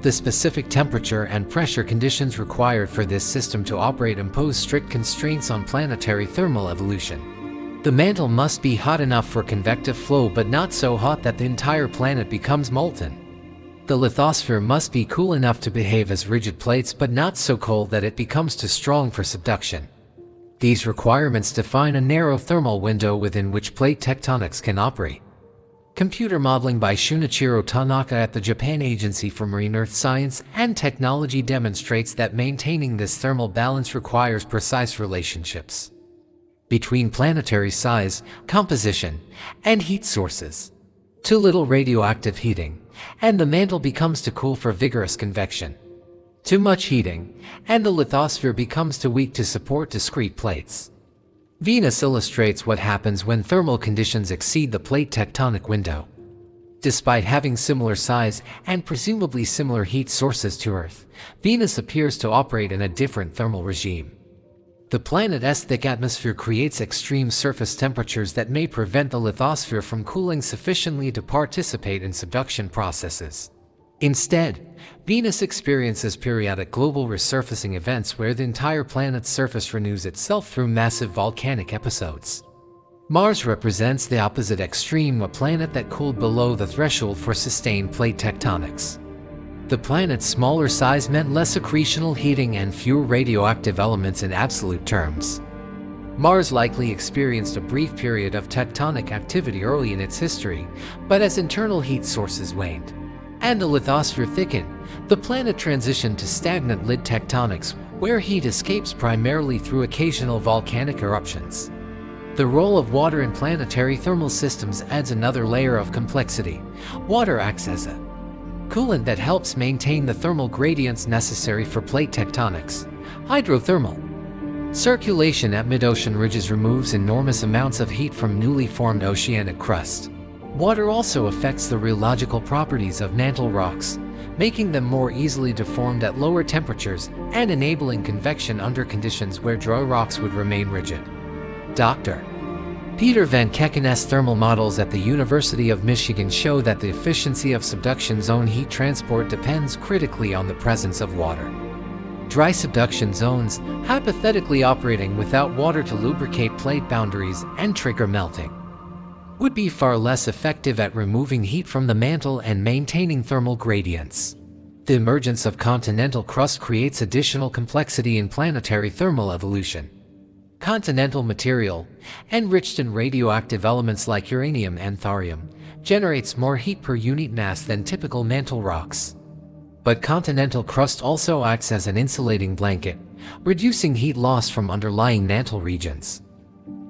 The specific temperature and pressure conditions required for this system to operate impose strict constraints on planetary thermal evolution. The mantle must be hot enough for convective flow but not so hot that the entire planet becomes molten. The lithosphere must be cool enough to behave as rigid plates but not so cold that it becomes too strong for subduction. These requirements define a narrow thermal window within which plate tectonics can operate. Computer modeling by Shunichiro Tanaka at the Japan Agency for Marine Earth Science and Technology demonstrates that maintaining this thermal balance requires precise relationships between planetary size, composition, and heat sources. Too little radioactive heating, and the mantle becomes too cool for vigorous convection. Too much heating, and the lithosphere becomes too weak to support discrete plates. Venus illustrates what happens when thermal conditions exceed the plate tectonic window. Despite having similar size and presumably similar heat sources to Earth, Venus appears to operate in a different thermal regime. The planet's thick atmosphere creates extreme surface temperatures that may prevent the lithosphere from cooling sufficiently to participate in subduction processes. Instead, Venus experiences periodic global resurfacing events where the entire planet's surface renews itself through massive volcanic episodes. Mars represents the opposite extreme, a planet that cooled below the threshold for sustained plate tectonics. The planet's smaller size meant less accretional heating and fewer radioactive elements in absolute terms. Mars likely experienced a brief period of tectonic activity early in its history, but as internal heat sources waned and the lithosphere thickened, the planet transitioned to stagnant lid tectonics, where heat escapes primarily through occasional volcanic eruptions. The role of water in planetary thermal systems adds another layer of complexity. Water acts as a coolant that helps maintain the thermal gradients necessary for plate tectonics. Hydrothermal circulation at mid-ocean ridges removes enormous amounts of heat from newly formed oceanic crust. Water also affects the rheological properties of mantle rocks, making them more easily deformed at lower temperatures and enabling convection under conditions where dry rocks would remain rigid. Dr. Peter Van Kekken's thermal models at the University of Michigan show that the efficiency of subduction zone heat transport depends critically on the presence of water. Dry subduction zones, hypothetically operating without water to lubricate plate boundaries and trigger melting, would be far less effective at removing heat from the mantle and maintaining thermal gradients. The emergence of continental crust creates additional complexity in planetary thermal evolution. Continental material, enriched in radioactive elements like uranium and thorium, generates more heat per unit mass than typical mantle rocks. But continental crust also acts as an insulating blanket, reducing heat loss from underlying mantle regions.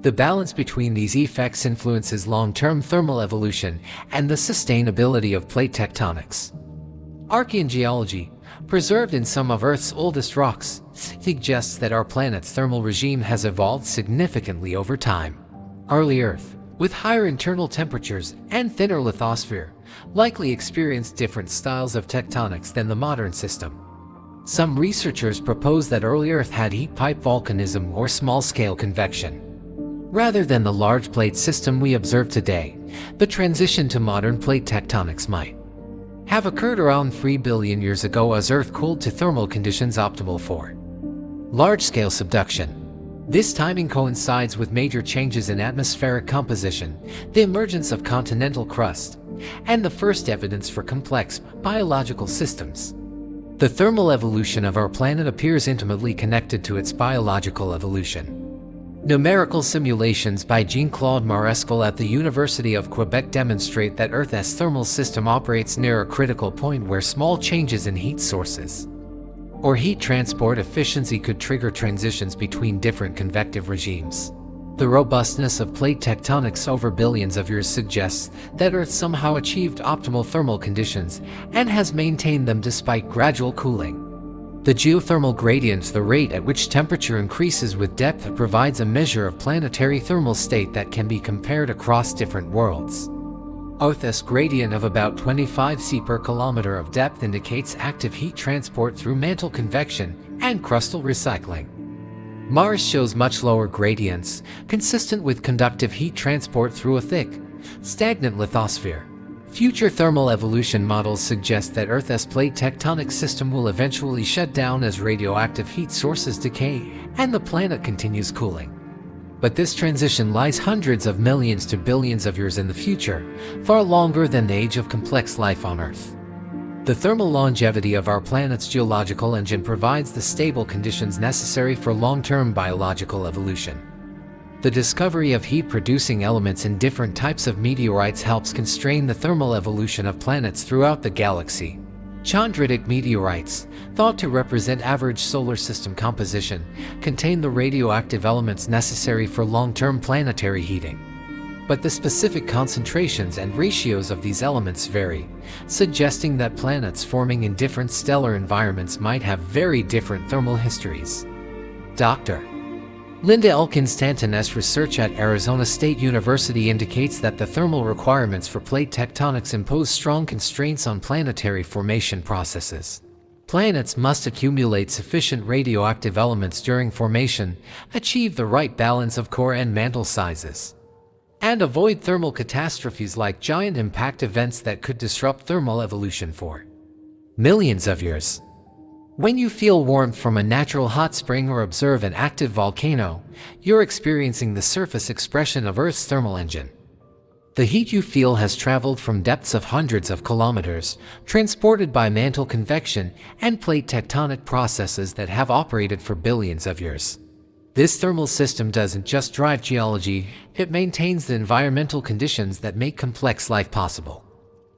The balance between these effects influences long-term thermal evolution and the sustainability of plate tectonics. Archaeogeology, preserved in some of Earth's oldest rocks, suggests that our planet's thermal regime has evolved significantly over time. Early Earth, with higher internal temperatures and thinner lithosphere, likely experienced different styles of tectonics than the modern system. Some researchers propose that early Earth had heat pipe volcanism or small-scale convection. Rather than the large plate system we observe today, the transition to modern plate tectonics might have occurred around 3 billion years ago as Earth cooled to thermal conditions optimal for large-scale subduction. This timing coincides with major changes in atmospheric composition, the emergence of continental crust, and the first evidence for complex biological systems. The thermal evolution of our planet appears intimately connected to its biological evolution. Numerical simulations by Jean-Claude Marescal at the University of Quebec demonstrate that Earth's thermal system operates near a critical point where small changes in heat sources or heat transport efficiency could trigger transitions between different convective regimes. The robustness of plate tectonics over billions of years suggests that Earth somehow achieved optimal thermal conditions and has maintained them despite gradual cooling. The geothermal gradient, the rate at which temperature increases with depth, provides a measure of planetary thermal state that can be compared across different worlds. Earth's gradient of about 25 C per kilometer of depth indicates active heat transport through mantle convection and crustal recycling. Mars shows much lower gradients, consistent with conductive heat transport through a thick, stagnant lithosphere. Future thermal evolution models suggest that Earth's plate tectonic system will eventually shut down as radioactive heat sources decay and the planet continues cooling. But this transition lies hundreds of millions to billions of years in the future, far longer than the age of complex life on Earth. The thermal longevity of our planet's geological engine provides the stable conditions necessary for long-term biological evolution. The discovery of heat-producing elements in different types of meteorites helps constrain the thermal evolution of planets throughout the galaxy. Chondritic meteorites, thought to represent average solar system composition, contain the radioactive elements necessary for long-term planetary heating. But the specific concentrations and ratios of these elements vary, suggesting that planets forming in different stellar environments might have very different thermal histories. Dr. Linda Elkins-Stanton's research at Arizona State University indicates that the thermal requirements for plate tectonics impose strong constraints on planetary formation processes. Planets must accumulate sufficient radioactive elements during formation, achieve the right balance of core and mantle sizes, and avoid thermal catastrophes like giant impact events that could disrupt thermal evolution for millions of years. When you feel warmth from a natural hot spring or observe an active volcano, you're experiencing the surface expression of Earth's thermal engine. The heat you feel has traveled from depths of hundreds of kilometers, transported by mantle convection and plate tectonic processes that have operated for billions of years. This thermal system doesn't just drive geology, it maintains the environmental conditions that make complex life possible.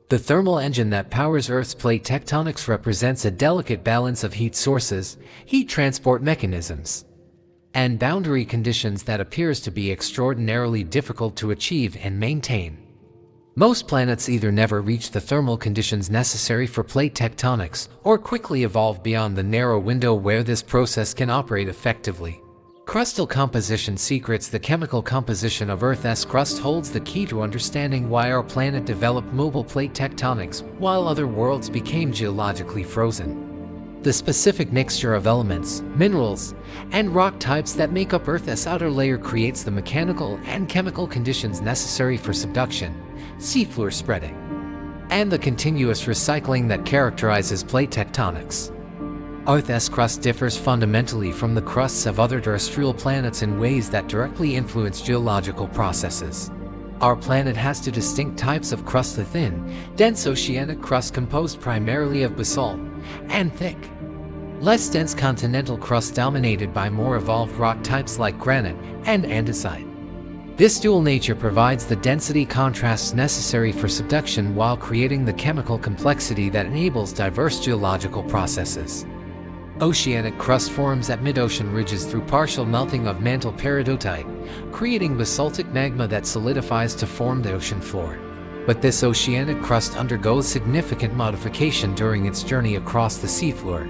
The thermal engine that powers Earth's plate tectonics represents a delicate balance of heat sources, heat transport mechanisms, and boundary conditions that appears to be extraordinarily difficult to achieve and maintain. Most planets either never reach the thermal conditions necessary for plate tectonics or quickly evolve beyond the narrow window where this process can operate effectively. Crustal composition secrets. The chemical composition of Earth's crust holds the key to understanding why our planet developed mobile plate tectonics while other worlds became geologically frozen. The specific mixture of elements, minerals, and rock types that make up Earth's outer layer creates the mechanical and chemical conditions necessary for subduction, seafloor spreading, and the continuous recycling that characterizes plate tectonics. Earth's crust differs fundamentally from the crusts of other terrestrial planets in ways that directly influence geological processes. Our planet has two distinct types of crust: the thin, dense oceanic crust composed primarily of basalt, and thick, less dense continental crust dominated by more evolved rock types like granite and andesite. This dual nature provides the density contrasts necessary for subduction while creating the chemical complexity that enables diverse geological processes. Oceanic crust forms at mid-ocean ridges through partial melting of mantle peridotite, creating basaltic magma that solidifies to form the ocean floor. But this oceanic crust undergoes significant modification during its journey across the seafloor.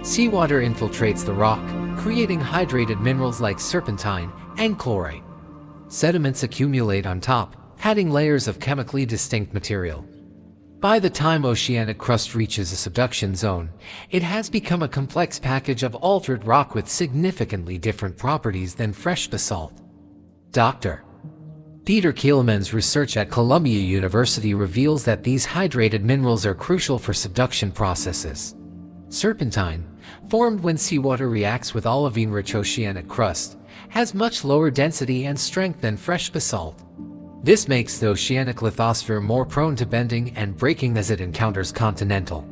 Seawater infiltrates the rock, creating hydrated minerals like serpentine and chlorite. Sediments accumulate on top, adding layers of chemically distinct material. By the time oceanic crust reaches a subduction zone, it has become a complex package of altered rock with significantly different properties than fresh basalt. Dr. Peter Kielman's research at Columbia University reveals that these hydrated minerals are crucial for subduction processes. Serpentine, formed when seawater reacts with olivine-rich oceanic crust, has much lower density and strength than fresh basalt. This makes the oceanic lithosphere more prone to bending and breaking as it encounters continental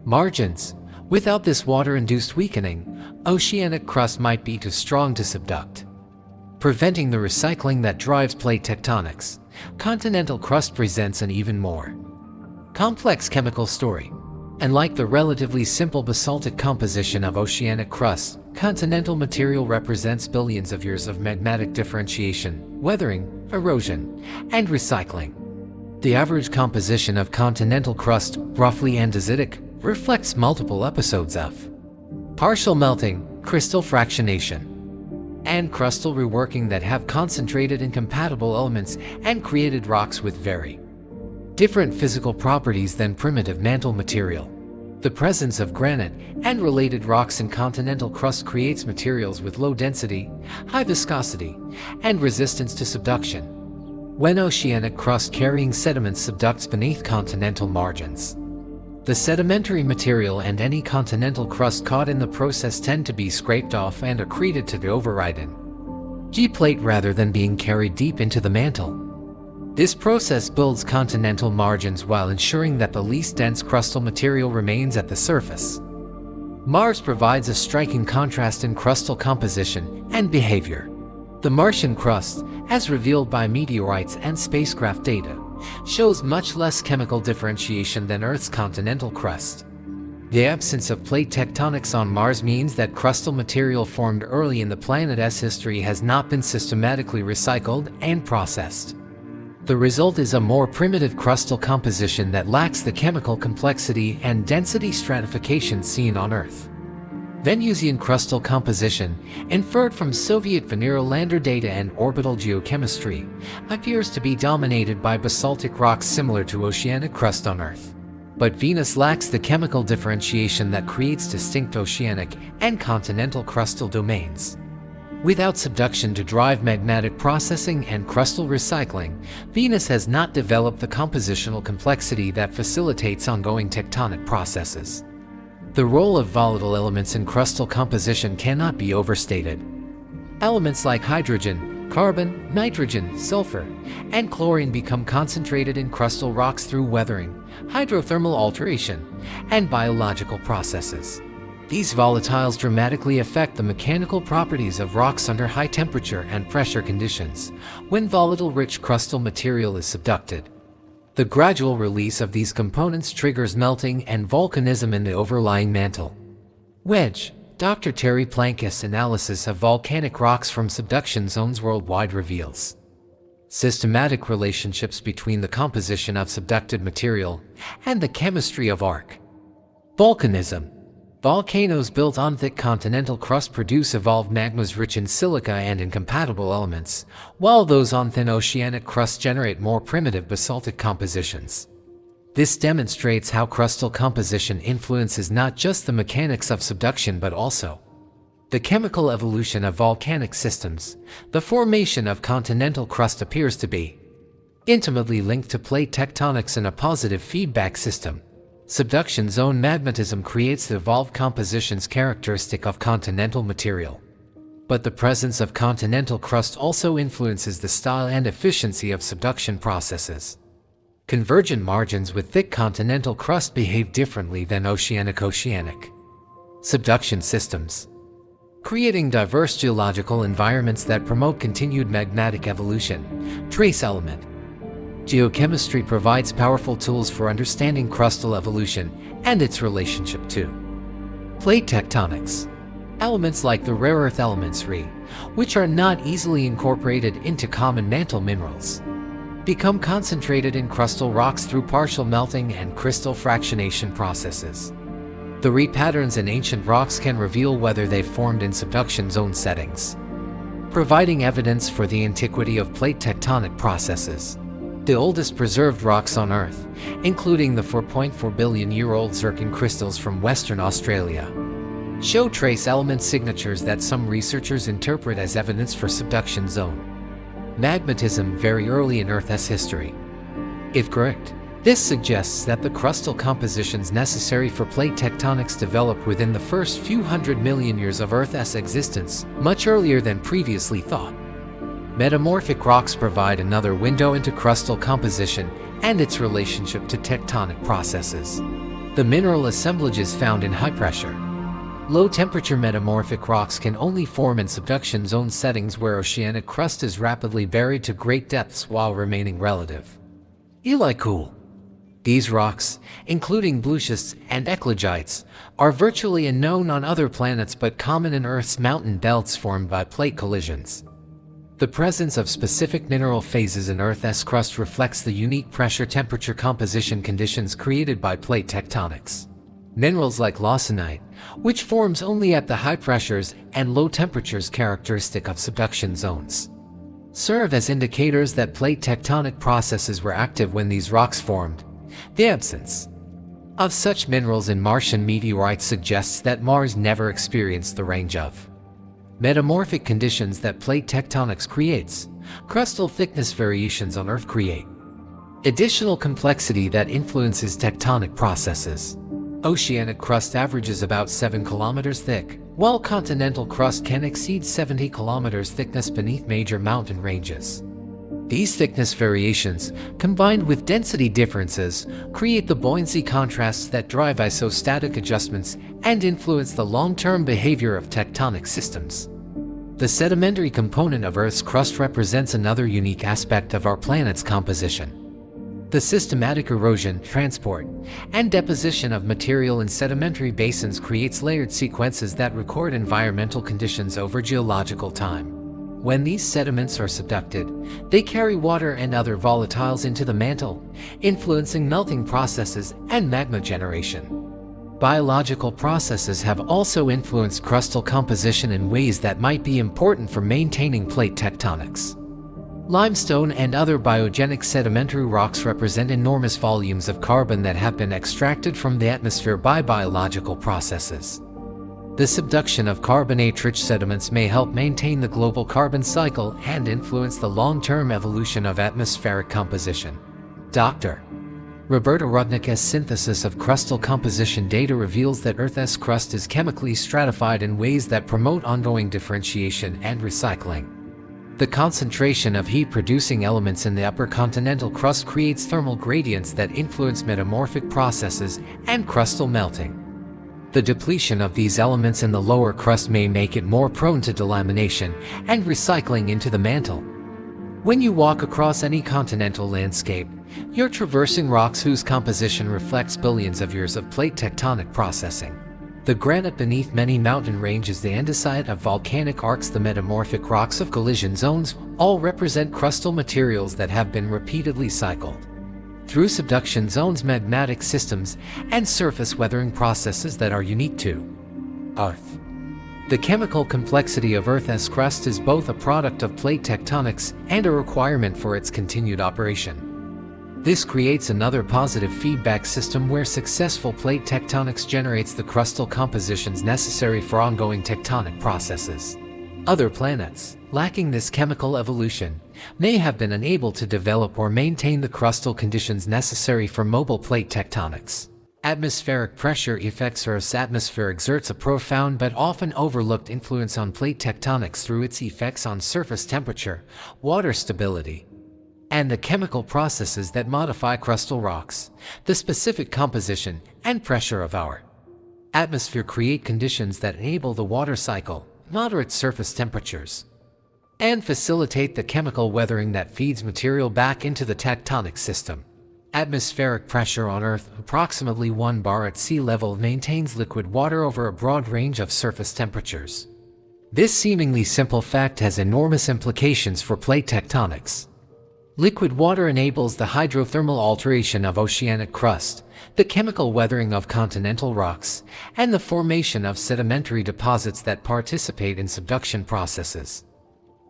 margins. Without this water-induced weakening, oceanic crust might be too strong to subduct, preventing the recycling that drives plate tectonics. Continental crust presents an even more complex chemical story. Unlike the relatively simple basaltic composition of oceanic crust, continental material represents billions of years of magmatic differentiation, weathering, erosion, and recycling. The average composition of continental crust, roughly andesitic, reflects multiple episodes of partial melting, crystal fractionation, and crustal reworking that have concentrated incompatible elements and created rocks with very different physical properties than primitive mantle material. The presence of granite and related rocks in continental crust creates materials with low density, high viscosity, and resistance to subduction. When oceanic crust carrying sediments subducts beneath continental margins, the sedimentary material and any continental crust caught in the process tend to be scraped off and accreted to the widen G-plate rather than being carried deep into the mantle. This process builds continental margins while ensuring that the least dense crustal material remains at the surface. Mars provides a striking contrast in crustal composition and behavior. The Martian crust, as revealed by meteorites and spacecraft data, shows much less chemical differentiation than Earth's continental crust. The absence of plate tectonics on Mars means that crustal material formed early in the planet's history has not been systematically recycled and processed. The result is a more primitive crustal composition that lacks the chemical complexity and density stratification seen on Earth. Venusian crustal composition, inferred from Soviet Venereal lander data and orbital geochemistry, appears to be dominated by basaltic rocks similar to oceanic crust on Earth. But Venus lacks the chemical differentiation that creates distinct oceanic and continental crustal domains. Without subduction to drive magmatic processing and crustal recycling, Venus has not developed the compositional complexity that facilitates ongoing tectonic processes. The role of volatile elements in crustal composition cannot be overstated. Elements like hydrogen, Carbon, nitrogen, sulfur, and chlorine become concentrated in crustal rocks through weathering, hydrothermal alteration, and biological processes. These volatiles dramatically affect the mechanical properties of rocks under high temperature and pressure conditions when volatile rich crustal material is subducted. The gradual release of these components triggers melting and volcanism in the overlying mantle. Wedge. Dr. Terry Plank's analysis of volcanic rocks from subduction zones worldwide reveals systematic relationships between the composition of subducted material and the chemistry of rock. Volcanism. Volcanoes built on thick continental crust produce evolved magmas rich in silica and incompatible elements, while those on thin oceanic crust generate more primitive basaltic compositions. This demonstrates how crustal composition influences not just the mechanics of subduction but also the chemical evolution of volcanic systems. The formation of continental crust appears to be intimately linked to plate tectonics in a positive feedback system. Subduction zone magmatism creates the evolved compositions characteristic of continental material. But the presence of continental crust also influences the style and efficiency of subduction processes. Convergent margins with thick continental crust behave differently than oceanic subduction systems, creating diverse geological environments that promote continued magmatic evolution. Trace element. Geochemistry provides powerful tools for understanding crustal evolution and its relationship to plate tectonics. Elements like the rare earth elements Re, which are not easily incorporated into common mantle minerals, become concentrated in crustal rocks through partial melting and crystal fractionation processes. The Re patterns in ancient rocks can reveal whether they've formed in subduction zone settings, providing evidence for the antiquity of plate tectonic processes. The oldest preserved rocks on Earth, including the 4.4 billion-year-old zircon crystals from Western Australia, show trace element signatures that some researchers interpret as evidence for subduction zone magmatism very early in Earth's history. If correct, this suggests that the crustal compositions necessary for plate tectonics developed within the first few hundred million years of Earth's existence, much earlier than previously thought. Metamorphic rocks provide another window into crustal composition and its relationship to tectonic processes. The mineral assemblages found in high-pressure, low-temperature metamorphic rocks can only form in subduction zone settings where oceanic crust is rapidly buried to great depths while remaining relatively cool. These rocks, including blueschists and eclogites, are virtually unknown on other planets but common in Earth's mountain belts formed by plate collisions. The presence of specific mineral phases in Earth's crust reflects the unique pressure-temperature composition conditions created by plate tectonics. Minerals like lawsonite, which forms only at the high pressures and low temperatures characteristic of subduction zones, serve as indicators that plate tectonic processes were active when these rocks formed. The absence of such minerals in Martian meteorites suggests that Mars never experienced the range of metamorphic conditions that plate tectonics creates. Crustal thickness variations on Earth create additional complexity that influences tectonic processes. Oceanic crust averages about 7 kilometers thick, while continental crust can exceed 70 kilometers thickness beneath major mountain ranges. These thickness variations, combined with density differences, create the buoyancy contrasts that drive isostatic adjustments and influence the long-term behavior of tectonic systems. The sedimentary component of Earth's crust represents another unique aspect of our planet's composition. The systematic erosion, transport, and deposition of material in sedimentary basins creates layered sequences that record environmental conditions over geological time. When these sediments are subducted, they carry water and other volatiles into the mantle, influencing melting processes and magma generation. Biological processes have also influenced crustal composition in ways that might be important for maintaining plate tectonics. Limestone and other biogenic sedimentary rocks represent enormous volumes of carbon that have been extracted from the atmosphere by biological processes. The subduction of carbonate-rich sediments may help maintain the global carbon cycle and influence the long-term evolution of atmospheric composition. Dr. Roberta Rudnick's synthesis of crustal composition data reveals that Earth's crust is chemically stratified in ways that promote ongoing differentiation and recycling. The concentration of heat-producing elements in the upper continental crust creates thermal gradients that influence metamorphic processes and crustal melting. The depletion of these elements in the lower crust may make it more prone to delamination and recycling into the mantle. When you walk across any continental landscape, you're traversing rocks whose composition reflects billions of years of plate tectonic processing. The granite beneath many mountain ranges, the andesite of volcanic arcs, the metamorphic rocks of collision zones, all represent crustal materials that have been repeatedly cycled through subduction zones, magmatic systems, and surface weathering processes that are unique to Earth. The chemical complexity of Earth's crust is both a product of plate tectonics and a requirement for its continued operation. This creates another positive feedback system where successful plate tectonics generates the crustal compositions necessary for ongoing tectonic processes. Other planets, lacking this chemical evolution, may have been unable to develop or maintain the crustal conditions necessary for mobile plate tectonics. Atmospheric pressure effects. Earth's atmosphere exerts a profound but often overlooked influence on plate tectonics through its effects on surface temperature, water stability, and the chemical processes that modify crustal rocks. The specific composition and pressure of our atmosphere create conditions that enable the water cycle, moderate surface temperatures, and facilitate the chemical weathering that feeds material back into the tectonic system. Atmospheric pressure on Earth, approximately 1 bar at sea level, maintains liquid water over a broad range of surface temperatures. This seemingly simple fact has enormous implications for plate tectonics. Liquid water enables the hydrothermal alteration of oceanic crust, the chemical weathering of continental rocks, and the formation of sedimentary deposits that participate in subduction processes.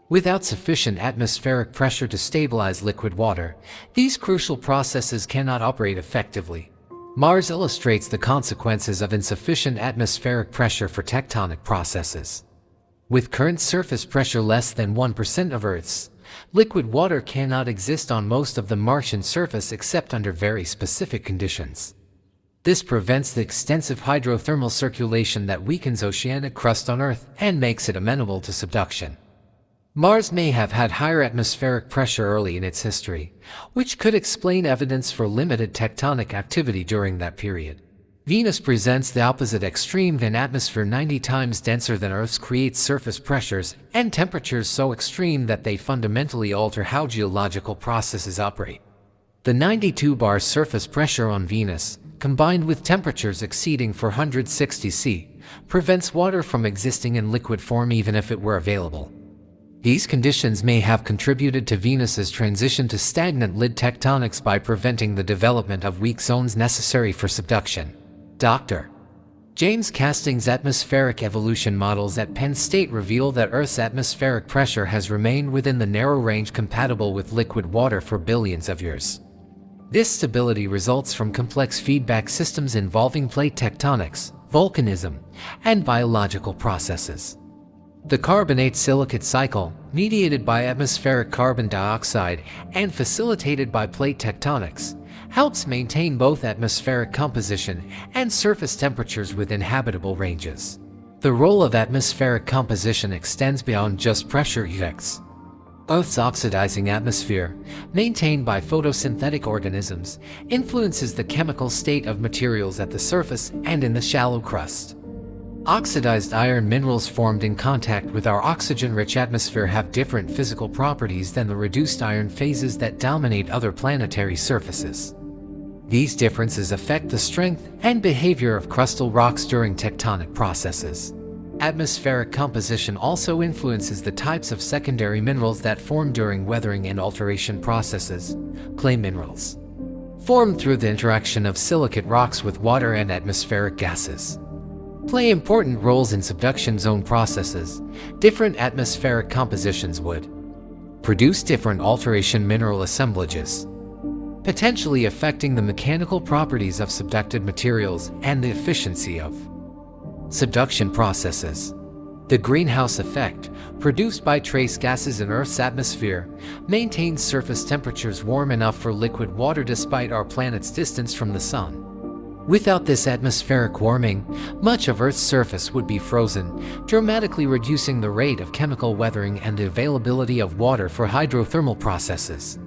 Without sufficient atmospheric pressure to stabilize liquid water, these crucial processes cannot operate effectively. Mars illustrates the consequences of insufficient atmospheric pressure for tectonic processes. With current surface pressure less than 1% of Earth's, liquid water cannot exist on most of the Martian surface except under very specific conditions. This prevents the extensive hydrothermal circulation that weakens oceanic crust on Earth and makes it amenable to subduction. Mars may have had higher atmospheric pressure early in its history, which could explain evidence for limited tectonic activity during that period. Venus presents the opposite extreme. An atmosphere 90 times denser than Earth's creates surface pressures and temperatures so extreme that they fundamentally alter how geological processes operate. The 92 bar surface pressure on Venus, combined with temperatures exceeding 460 C, prevents water from existing in liquid form even if it were available. These conditions may have contributed to Venus's transition to stagnant lid tectonics by preventing the development of weak zones necessary for subduction. Dr. James Casting's atmospheric evolution models at Penn State reveal that Earth's atmospheric pressure has remained within the narrow range compatible with liquid water for billions of years. This stability results from complex feedback systems involving plate tectonics, volcanism, and biological processes. The carbonate-silicate cycle, mediated by atmospheric carbon dioxide and facilitated by plate tectonics, helps maintain both atmospheric composition and surface temperatures within habitable ranges. The role of atmospheric composition extends beyond just pressure effects. Earth's oxidizing atmosphere, maintained by photosynthetic organisms, influences the chemical state of materials at the surface and in the shallow crust. Oxidized iron minerals formed in contact with our oxygen-rich atmosphere have different physical properties than the reduced iron phases that dominate other planetary surfaces. These differences affect the strength and behavior of crustal rocks during tectonic processes. Atmospheric composition also influences the types of secondary minerals that form during weathering and alteration processes. Clay minerals formed through the interaction of silicate rocks with water and atmospheric gases play important roles in subduction zone processes. Different atmospheric compositions would produce different alteration mineral assemblages, potentially affecting the mechanical properties of subducted materials and the efficiency of subduction processes. The greenhouse effect, produced by trace gases in Earth's atmosphere, maintains surface temperatures warm enough for liquid water despite our planet's distance from the Sun. Without this atmospheric warming, much of Earth's surface would be frozen, dramatically reducing the rate of chemical weathering and the availability of water for hydrothermal processes.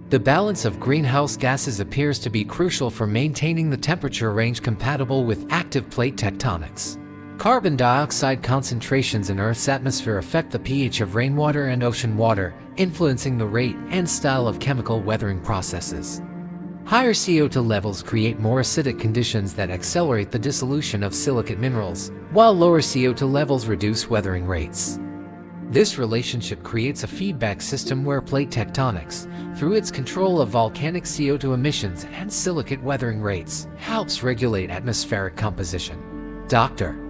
The balance of greenhouse gases appears to be crucial for maintaining the temperature range compatible with active plate tectonics. Carbon dioxide concentrations in Earth's atmosphere affect the pH of rainwater and ocean water, influencing the rate and style of chemical weathering processes. Higher CO2 levels create more acidic conditions that accelerate the dissolution of silicate minerals, while lower CO2 levels reduce weathering rates. This relationship creates a feedback system where plate tectonics, through its control of volcanic CO2 emissions and silicate weathering rates, helps regulate atmospheric composition. Dr.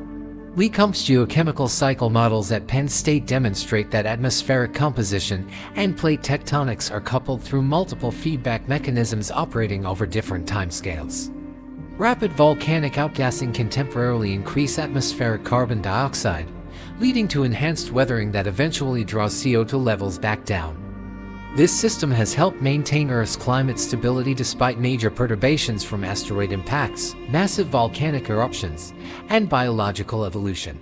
Lecomp's geochemical cycle models at Penn State demonstrate that atmospheric composition and plate tectonics are coupled through multiple feedback mechanisms operating over different timescales. Rapid volcanic outgassing can temporarily increase atmospheric carbon dioxide, leading to enhanced weathering that eventually draws CO2 levels back down. This system has helped maintain Earth's climate stability despite major perturbations from asteroid impacts, massive volcanic eruptions, and biological evolution.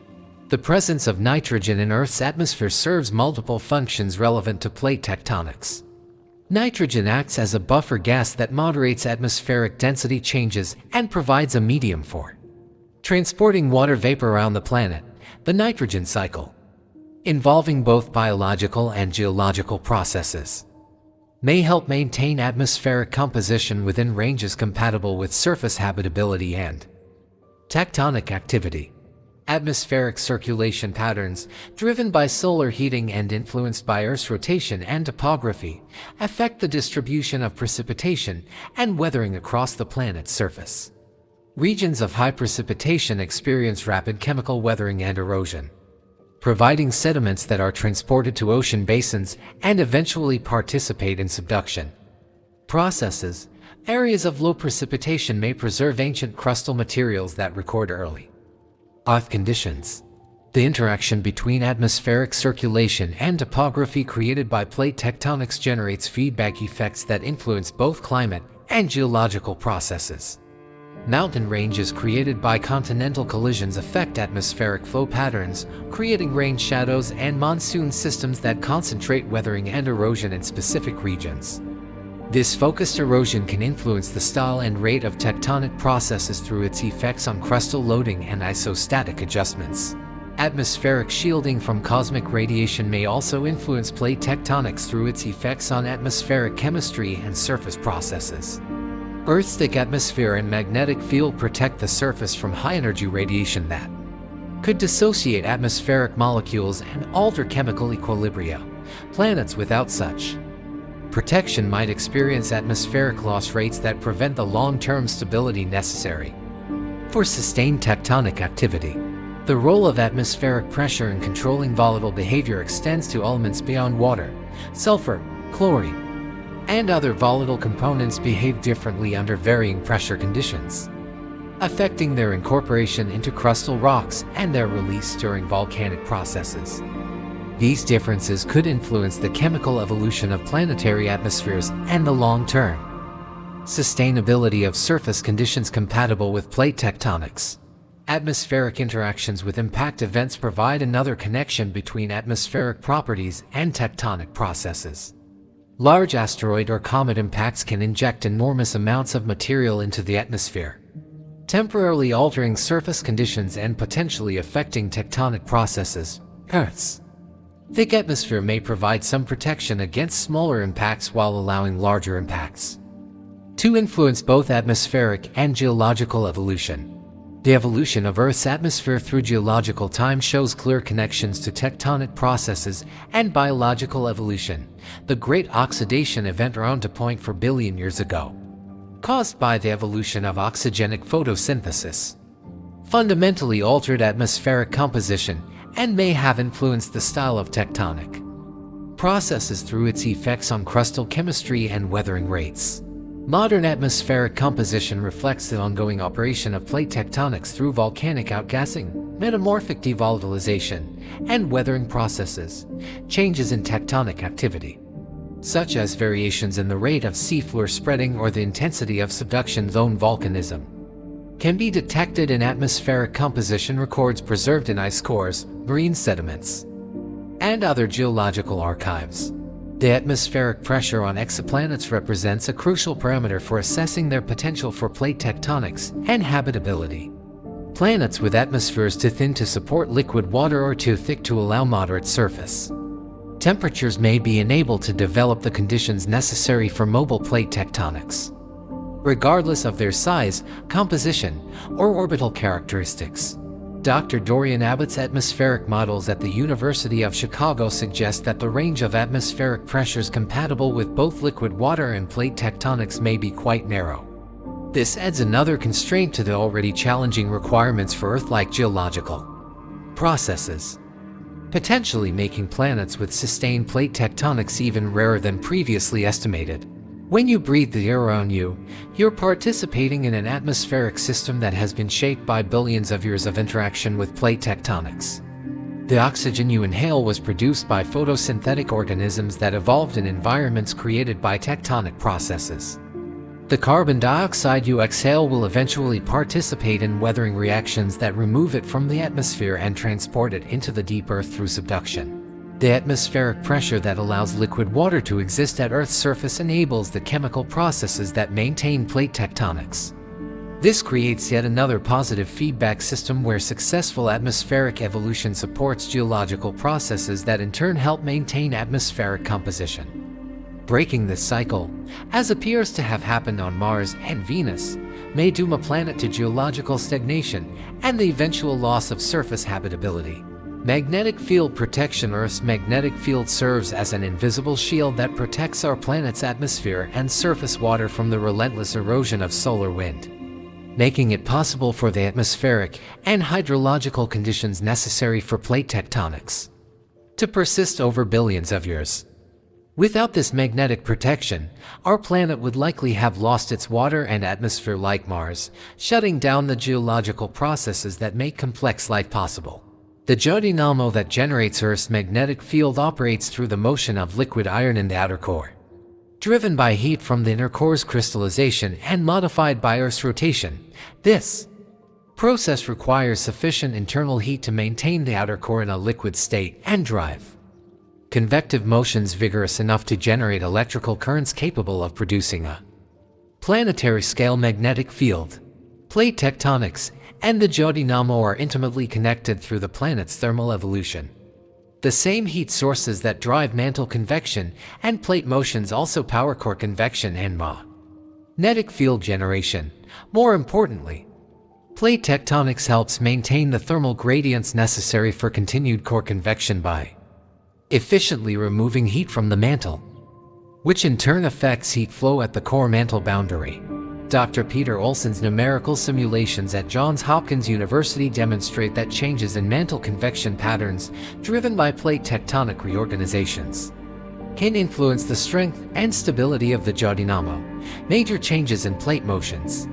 The presence of nitrogen in Earth's atmosphere serves multiple functions relevant to plate tectonics. Nitrogen acts as a buffer gas that moderates atmospheric density changes and provides a medium for transporting water vapor around the planet, the nitrogen cycle, involving both biological and geological processes, may help maintain atmospheric composition within ranges compatible with surface habitability and tectonic activity. Atmospheric circulation patterns, driven by solar heating and influenced by Earth's rotation and topography, affect the distribution of precipitation and weathering across the planet's surface. Regions of high precipitation experience rapid chemical weathering and erosion, providing sediments that are transported to ocean basins and eventually participate in subduction processes. Areas of low precipitation may preserve ancient crustal materials that record early Earth conditions. The interaction between atmospheric circulation and topography created by plate tectonics generates feedback effects that influence both climate and geological processes. Mountain ranges created by continental collisions affect atmospheric flow patterns, creating rain shadows and monsoon systems that concentrate weathering and erosion in specific regions. This focused erosion can influence the style and rate of tectonic processes through its effects on crustal loading and isostatic adjustments. Atmospheric shielding from cosmic radiation may also influence plate tectonics through its effects on atmospheric chemistry and surface processes. Earth's thick atmosphere and magnetic field protect the surface from high-energy radiation that could dissociate atmospheric molecules and alter chemical equilibria. Planets without such protection might experience atmospheric loss rates that prevent the long-term stability necessary for sustained tectonic activity. The role of atmospheric pressure in controlling volatile behavior extends to elements beyond water. Sulfur, chlorine, and other volatile components behave differently under varying pressure conditions, affecting their incorporation into crustal rocks and their release during volcanic processes. These differences could influence the chemical evolution of planetary atmospheres and the long-term sustainability of surface conditions compatible with plate tectonics. Atmospheric interactions with impact events provide another connection between atmospheric properties and tectonic processes. Large asteroid or comet impacts can inject enormous amounts of material into the atmosphere, temporarily altering surface conditions and potentially affecting tectonic processes. Earth's thick atmosphere may provide some protection against smaller impacts while allowing larger impacts to influence both atmospheric and geological evolution. The evolution of Earth's atmosphere through geological time shows clear connections to tectonic processes and biological evolution. The Great Oxidation Event around a 4 billion years ago, caused by the evolution of oxygenic photosynthesis, fundamentally altered atmospheric composition and may have influenced the style of tectonic processes through its effects on crustal chemistry and weathering rates. Modern atmospheric composition reflects the ongoing operation of plate tectonics through volcanic outgassing, metamorphic devolatilization, and weathering processes. Changes in tectonic activity, such as variations in the rate of seafloor spreading or the intensity of subduction zone volcanism, can be detected in atmospheric composition records preserved in ice cores, marine sediments, and other geological archives. The atmospheric pressure on exoplanets represents a crucial parameter for assessing their potential for plate tectonics and habitability. Planets with atmospheres too thin to support liquid water or too thick to allow moderate surface temperatures may be enabled to develop the conditions necessary for mobile plate tectonics, regardless of their size, composition, or orbital characteristics. Dr. Dorian Abbott's atmospheric models at the University of Chicago suggest that the range of atmospheric pressures compatible with both liquid water and plate tectonics may be quite narrow. This adds another constraint to the already challenging requirements for Earth-like geological processes, potentially making planets with sustained plate tectonics even rarer than previously estimated. When you breathe the air around you, you're participating in an atmospheric system that has been shaped by billions of years of interaction with plate tectonics. The oxygen you inhale was produced by photosynthetic organisms that evolved in environments created by tectonic processes. The carbon dioxide you exhale will eventually participate in weathering reactions that remove it from the atmosphere and transport it into the deep Earth through subduction. The atmospheric pressure that allows liquid water to exist at Earth's surface enables the chemical processes that maintain plate tectonics. This creates yet another positive feedback system where successful atmospheric evolution supports geological processes that in turn help maintain atmospheric composition. Breaking this cycle, as appears to have happened on Mars and Venus, may doom a planet to geological stagnation and the eventual loss of surface habitability. Magnetic field protection. Earth's magnetic field serves as an invisible shield that protects our planet's atmosphere and surface water from the relentless erosion of solar wind, making it possible for the atmospheric and hydrological conditions necessary for plate tectonics to persist over billions of years. Without this magnetic protection, our planet would likely have lost its water and atmosphere like Mars, shutting down the geological processes that make complex life possible. The geodynamo that generates Earth's magnetic field operates through the motion of liquid iron in the outer core, driven by heat from the inner core's crystallization and modified by Earth's rotation. This process requires sufficient internal heat to maintain the outer core in a liquid state and drive convective motions vigorous enough to generate electrical currents capable of producing a planetary scale magnetic field. Plate tectonics and the geodynamo are intimately connected through the planet's thermal evolution. The same heat sources that drive mantle convection and plate motions also power core convection and magnetic field generation. More importantly, plate tectonics helps maintain the thermal gradients necessary for continued core convection by efficiently removing heat from the mantle, which in turn affects heat flow at the core mantle boundary. Dr. Peter Olson's numerical simulations at Johns Hopkins University demonstrate that changes in mantle convection patterns driven by plate tectonic reorganizations can influence the strength and stability of the geodynamo. Major changes in plate motions,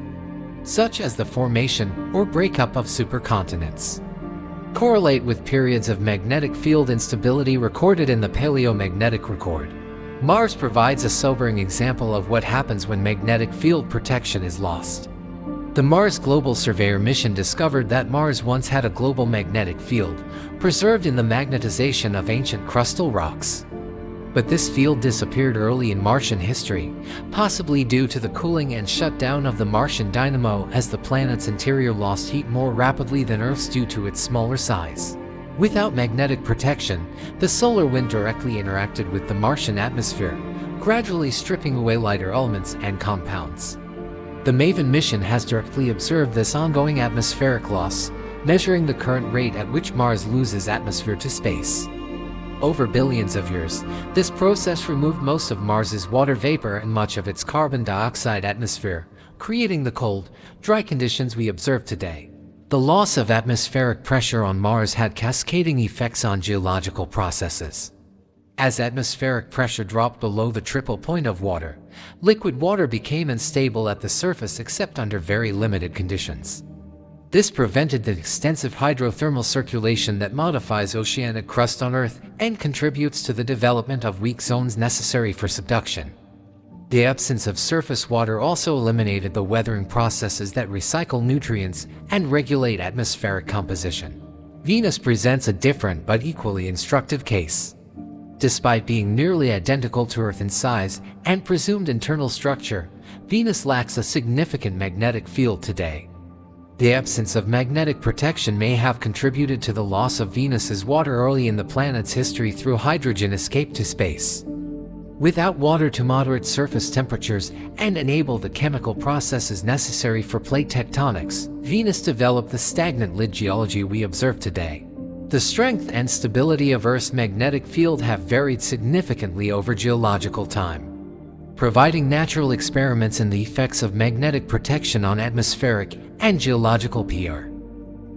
such as the formation or breakup of supercontinents, correlate with periods of magnetic field instability recorded in the paleomagnetic record. Mars provides a sobering example of what happens when magnetic field protection is lost. The Mars Global Surveyor mission discovered that Mars once had a global magnetic field, preserved in the magnetization of ancient crustal rocks. But this field disappeared early in Martian history, possibly due to the cooling and shutdown of the Martian dynamo as the planet's interior lost heat more rapidly than Earth's due to its smaller size. Without magnetic protection, the solar wind directly interacted with the Martian atmosphere, gradually stripping away lighter elements and compounds. The MAVEN mission has directly observed this ongoing atmospheric loss, measuring the current rate at which Mars loses atmosphere to space. Over billions of years, this process removed most of Mars's water vapor and much of its carbon dioxide atmosphere, creating the cold, dry conditions we observe today. The loss of atmospheric pressure on Mars had cascading effects on geological processes. As atmospheric pressure dropped below the triple point of water, liquid water became unstable at the surface except under very limited conditions. This prevented the extensive hydrothermal circulation that modifies oceanic crust on Earth and contributes to the development of weak zones necessary for subduction. The absence of surface water also eliminated the weathering processes that recycle nutrients and regulate atmospheric composition. Venus presents a different but equally instructive case. Despite being nearly identical to Earth in size and presumed internal structure, Venus lacks a significant magnetic field today. The absence of magnetic protection may have contributed to the loss of Venus's water early in the planet's history through hydrogen escape to space. Without water to moderate surface temperatures and enable the chemical processes necessary for plate tectonics, Venus developed the stagnant lid geology we observe today. The strength and stability of Earth's magnetic field have varied significantly over geological time, providing natural experiments in the effects of magnetic protection on atmospheric and geological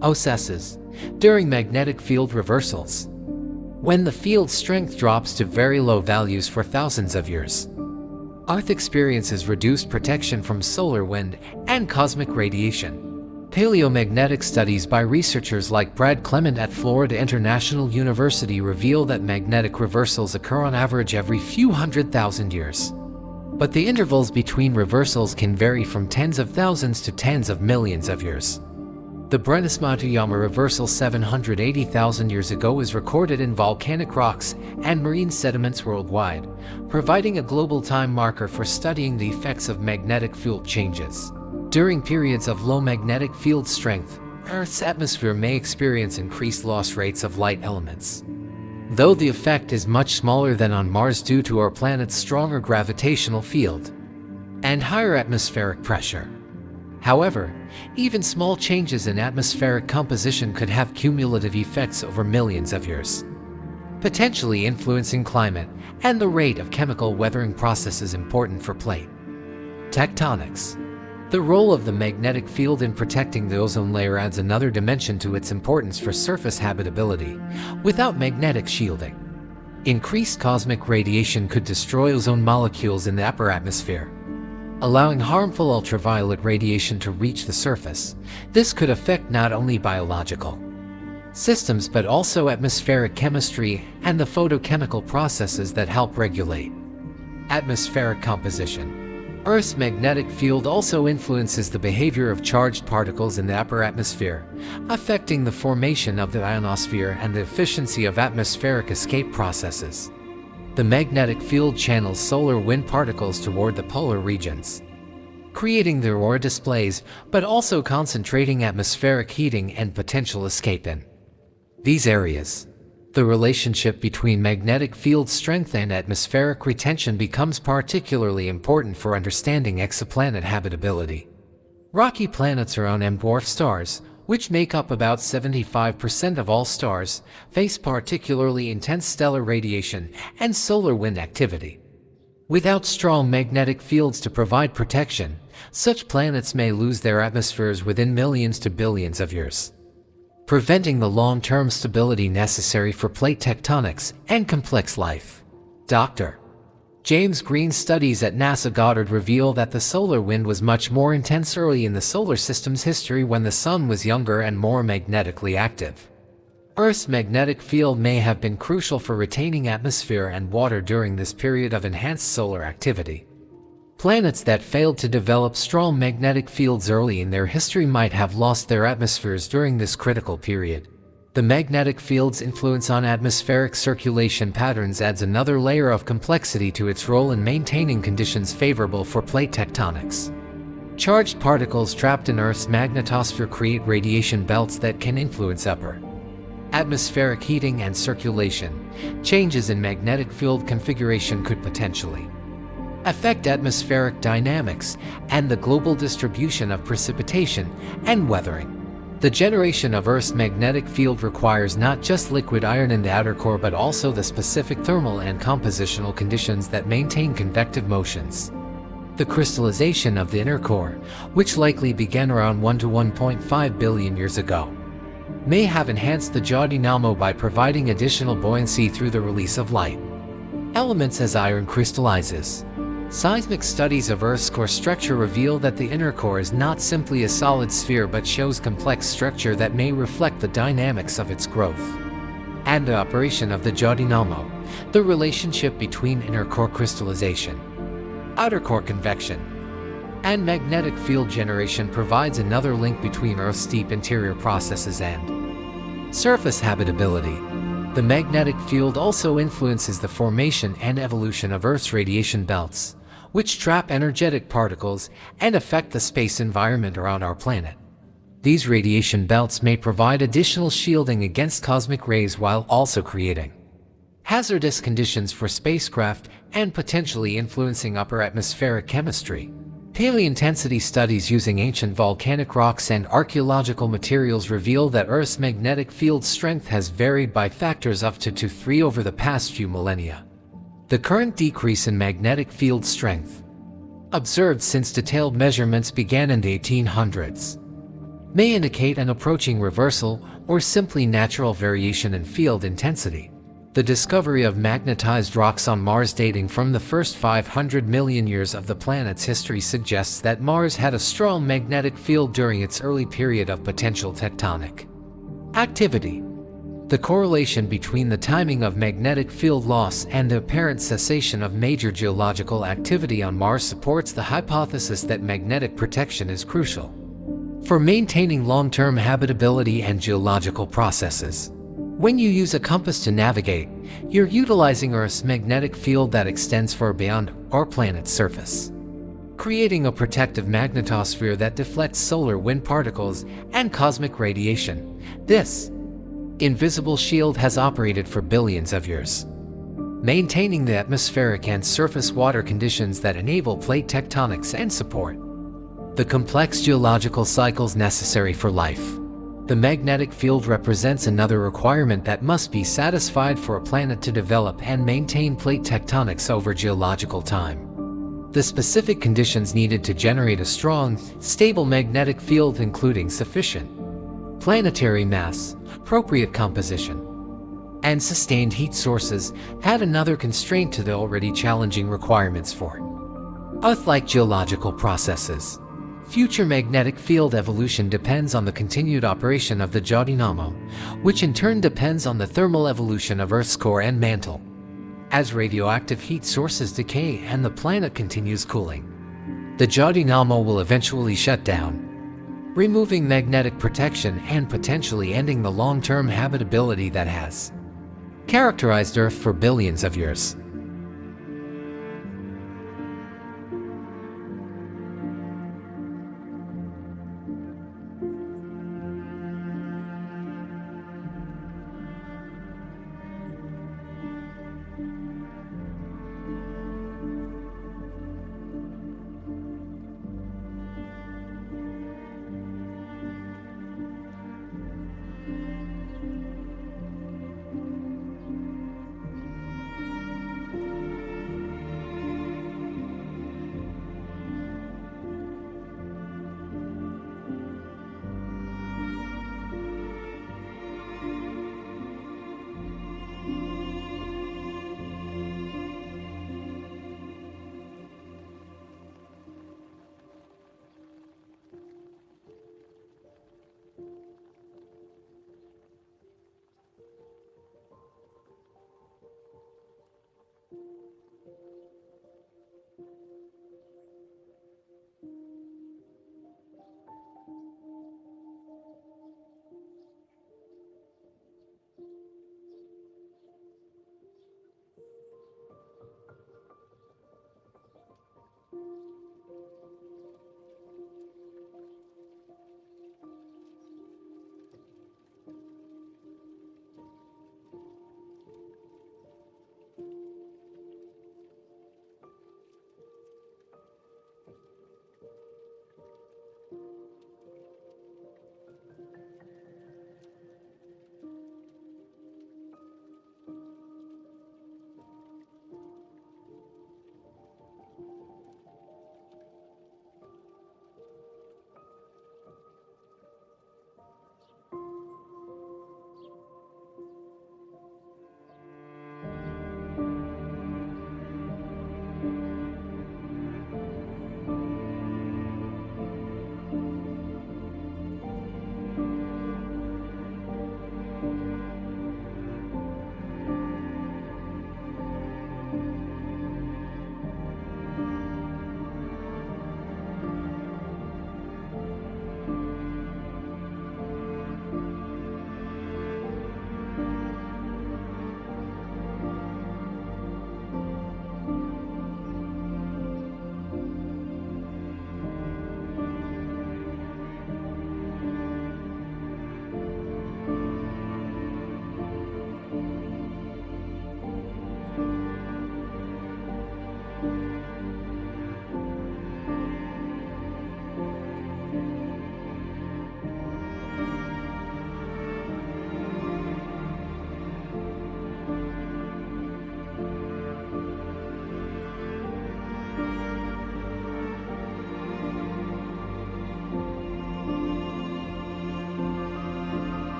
processes during magnetic field reversals. When the field strength drops to very low values for thousands of years, Earth experiences reduced protection from solar wind and cosmic radiation. Paleomagnetic studies by researchers like Brad Clement at Florida International University reveal that magnetic reversals occur on average every few 100,000 years. But the intervals between reversals can vary from tens of thousands to tens of millions of years. The Brennus-Matuyama reversal 780,000 years ago was recorded in volcanic rocks and marine sediments worldwide, providing a global time marker for studying the effects of magnetic field changes. During periods of low magnetic field strength, Earth's atmosphere may experience increased loss rates of light elements, though the effect is much smaller than on Mars due to our planet's stronger gravitational field and higher atmospheric pressure. However, even small changes in atmospheric composition could have cumulative effects over millions of years, potentially influencing climate and the rate of chemical weathering processes important for plate tectonics. The role of the magnetic field in protecting the ozone layer adds another dimension to its importance for surface habitability. Without magnetic shielding, increased cosmic radiation could destroy ozone molecules in the upper atmosphere, allowing harmful ultraviolet radiation to reach the surface. This could affect not only biological systems but also atmospheric chemistry and the photochemical processes that help regulate atmospheric composition. Earth's magnetic field also influences the behavior of charged particles in the upper atmosphere, affecting the formation of the ionosphere and the efficiency of atmospheric escape processes. The magnetic field channels solar wind particles toward the polar regions, creating their aurora displays, but also concentrating atmospheric heating and potential escape in these areas. The relationship between magnetic field strength and atmospheric retention becomes particularly important for understanding exoplanet habitability. Rocky planets around M-dwarf stars, which make up about 75% of all stars, face particularly intense stellar radiation and solar wind activity. Without strong magnetic fields to provide protection, such planets may lose their atmospheres within millions to billions of years, preventing the long-term stability necessary for plate tectonics and complex life. Dr. James Green's studies at NASA Goddard reveal that the solar wind was much more intense early in the solar system's history when the Sun was younger and more magnetically active. Earth's magnetic field may have been crucial for retaining atmosphere and water during this period of enhanced solar activity. Planets that failed to develop strong magnetic fields early in their history might have lost their atmospheres during this critical period. The magnetic field's influence on atmospheric circulation patterns adds another layer of complexity to its role in maintaining conditions favorable for plate tectonics. Charged particles trapped in Earth's magnetosphere create radiation belts that can influence upper atmospheric heating and circulation. Changes in magnetic field configuration could potentially affect atmospheric dynamics and the global distribution of precipitation and weathering. The generation of Earth's magnetic field requires not just liquid iron in the outer core but also the specific thermal and compositional conditions that maintain convective motions. The crystallization of the inner core, which likely began around 1 to 1.5 billion years ago, may have enhanced the geodynamo by providing additional buoyancy through the release of light elements as iron crystallizes. Seismic studies of Earth's core structure reveal that the inner core is not simply a solid sphere but shows complex structure that may reflect the dynamics of its growth and the operation of the geodynamo. The relationship between inner core crystallization Outer core convection and magnetic field generation provides another link between Earth's deep interior processes and surface habitability. The magnetic field also influences the formation and evolution of Earth's radiation belts, which trap energetic particles and affect the space environment around our planet. These radiation belts may provide additional shielding against cosmic rays while also creating hazardous conditions for spacecraft and potentially influencing upper atmospheric chemistry. Paleointensity studies using ancient volcanic rocks and archaeological materials reveal that Earth's magnetic field strength has varied by factors up to 3 over the past few millennia. The current decrease in magnetic field strength, observed since detailed measurements began in the 1800s, may indicate an approaching reversal or simply natural variation in field intensity. The discovery of magnetized rocks on Mars dating from the first 500 million years of the planet's history suggests that Mars had a strong magnetic field during its early period of potential tectonic activity. The correlation between the timing of magnetic field loss and the apparent cessation of major geological activity on Mars supports the hypothesis that magnetic protection is crucial for maintaining long-term habitability and geological processes. When you use a compass to navigate, you're utilizing Earth's magnetic field that extends far beyond our planet's surface, creating a protective magnetosphere that deflects solar wind particles and cosmic radiation. This invisible shield has operated for billions of years, maintaining the atmospheric and surface water conditions that enable plate tectonics and support the complex geological cycles necessary for life. The magnetic field represents another requirement that must be satisfied for a planet to develop and maintain plate tectonics over geological time. The specific conditions needed to generate a strong, stable magnetic field, including sufficient planetary mass, appropriate composition, and sustained heat sources, add another constraint to the already challenging requirements for Earth-like geological processes. Future magnetic field evolution depends on the continued operation of the geodynamo, which in turn depends on the thermal evolution of Earth's core and mantle. As radioactive heat sources decay and the planet continues cooling, the geodynamo will eventually shut down, removing magnetic protection and potentially ending the long-term habitability that has characterized Earth for billions of years.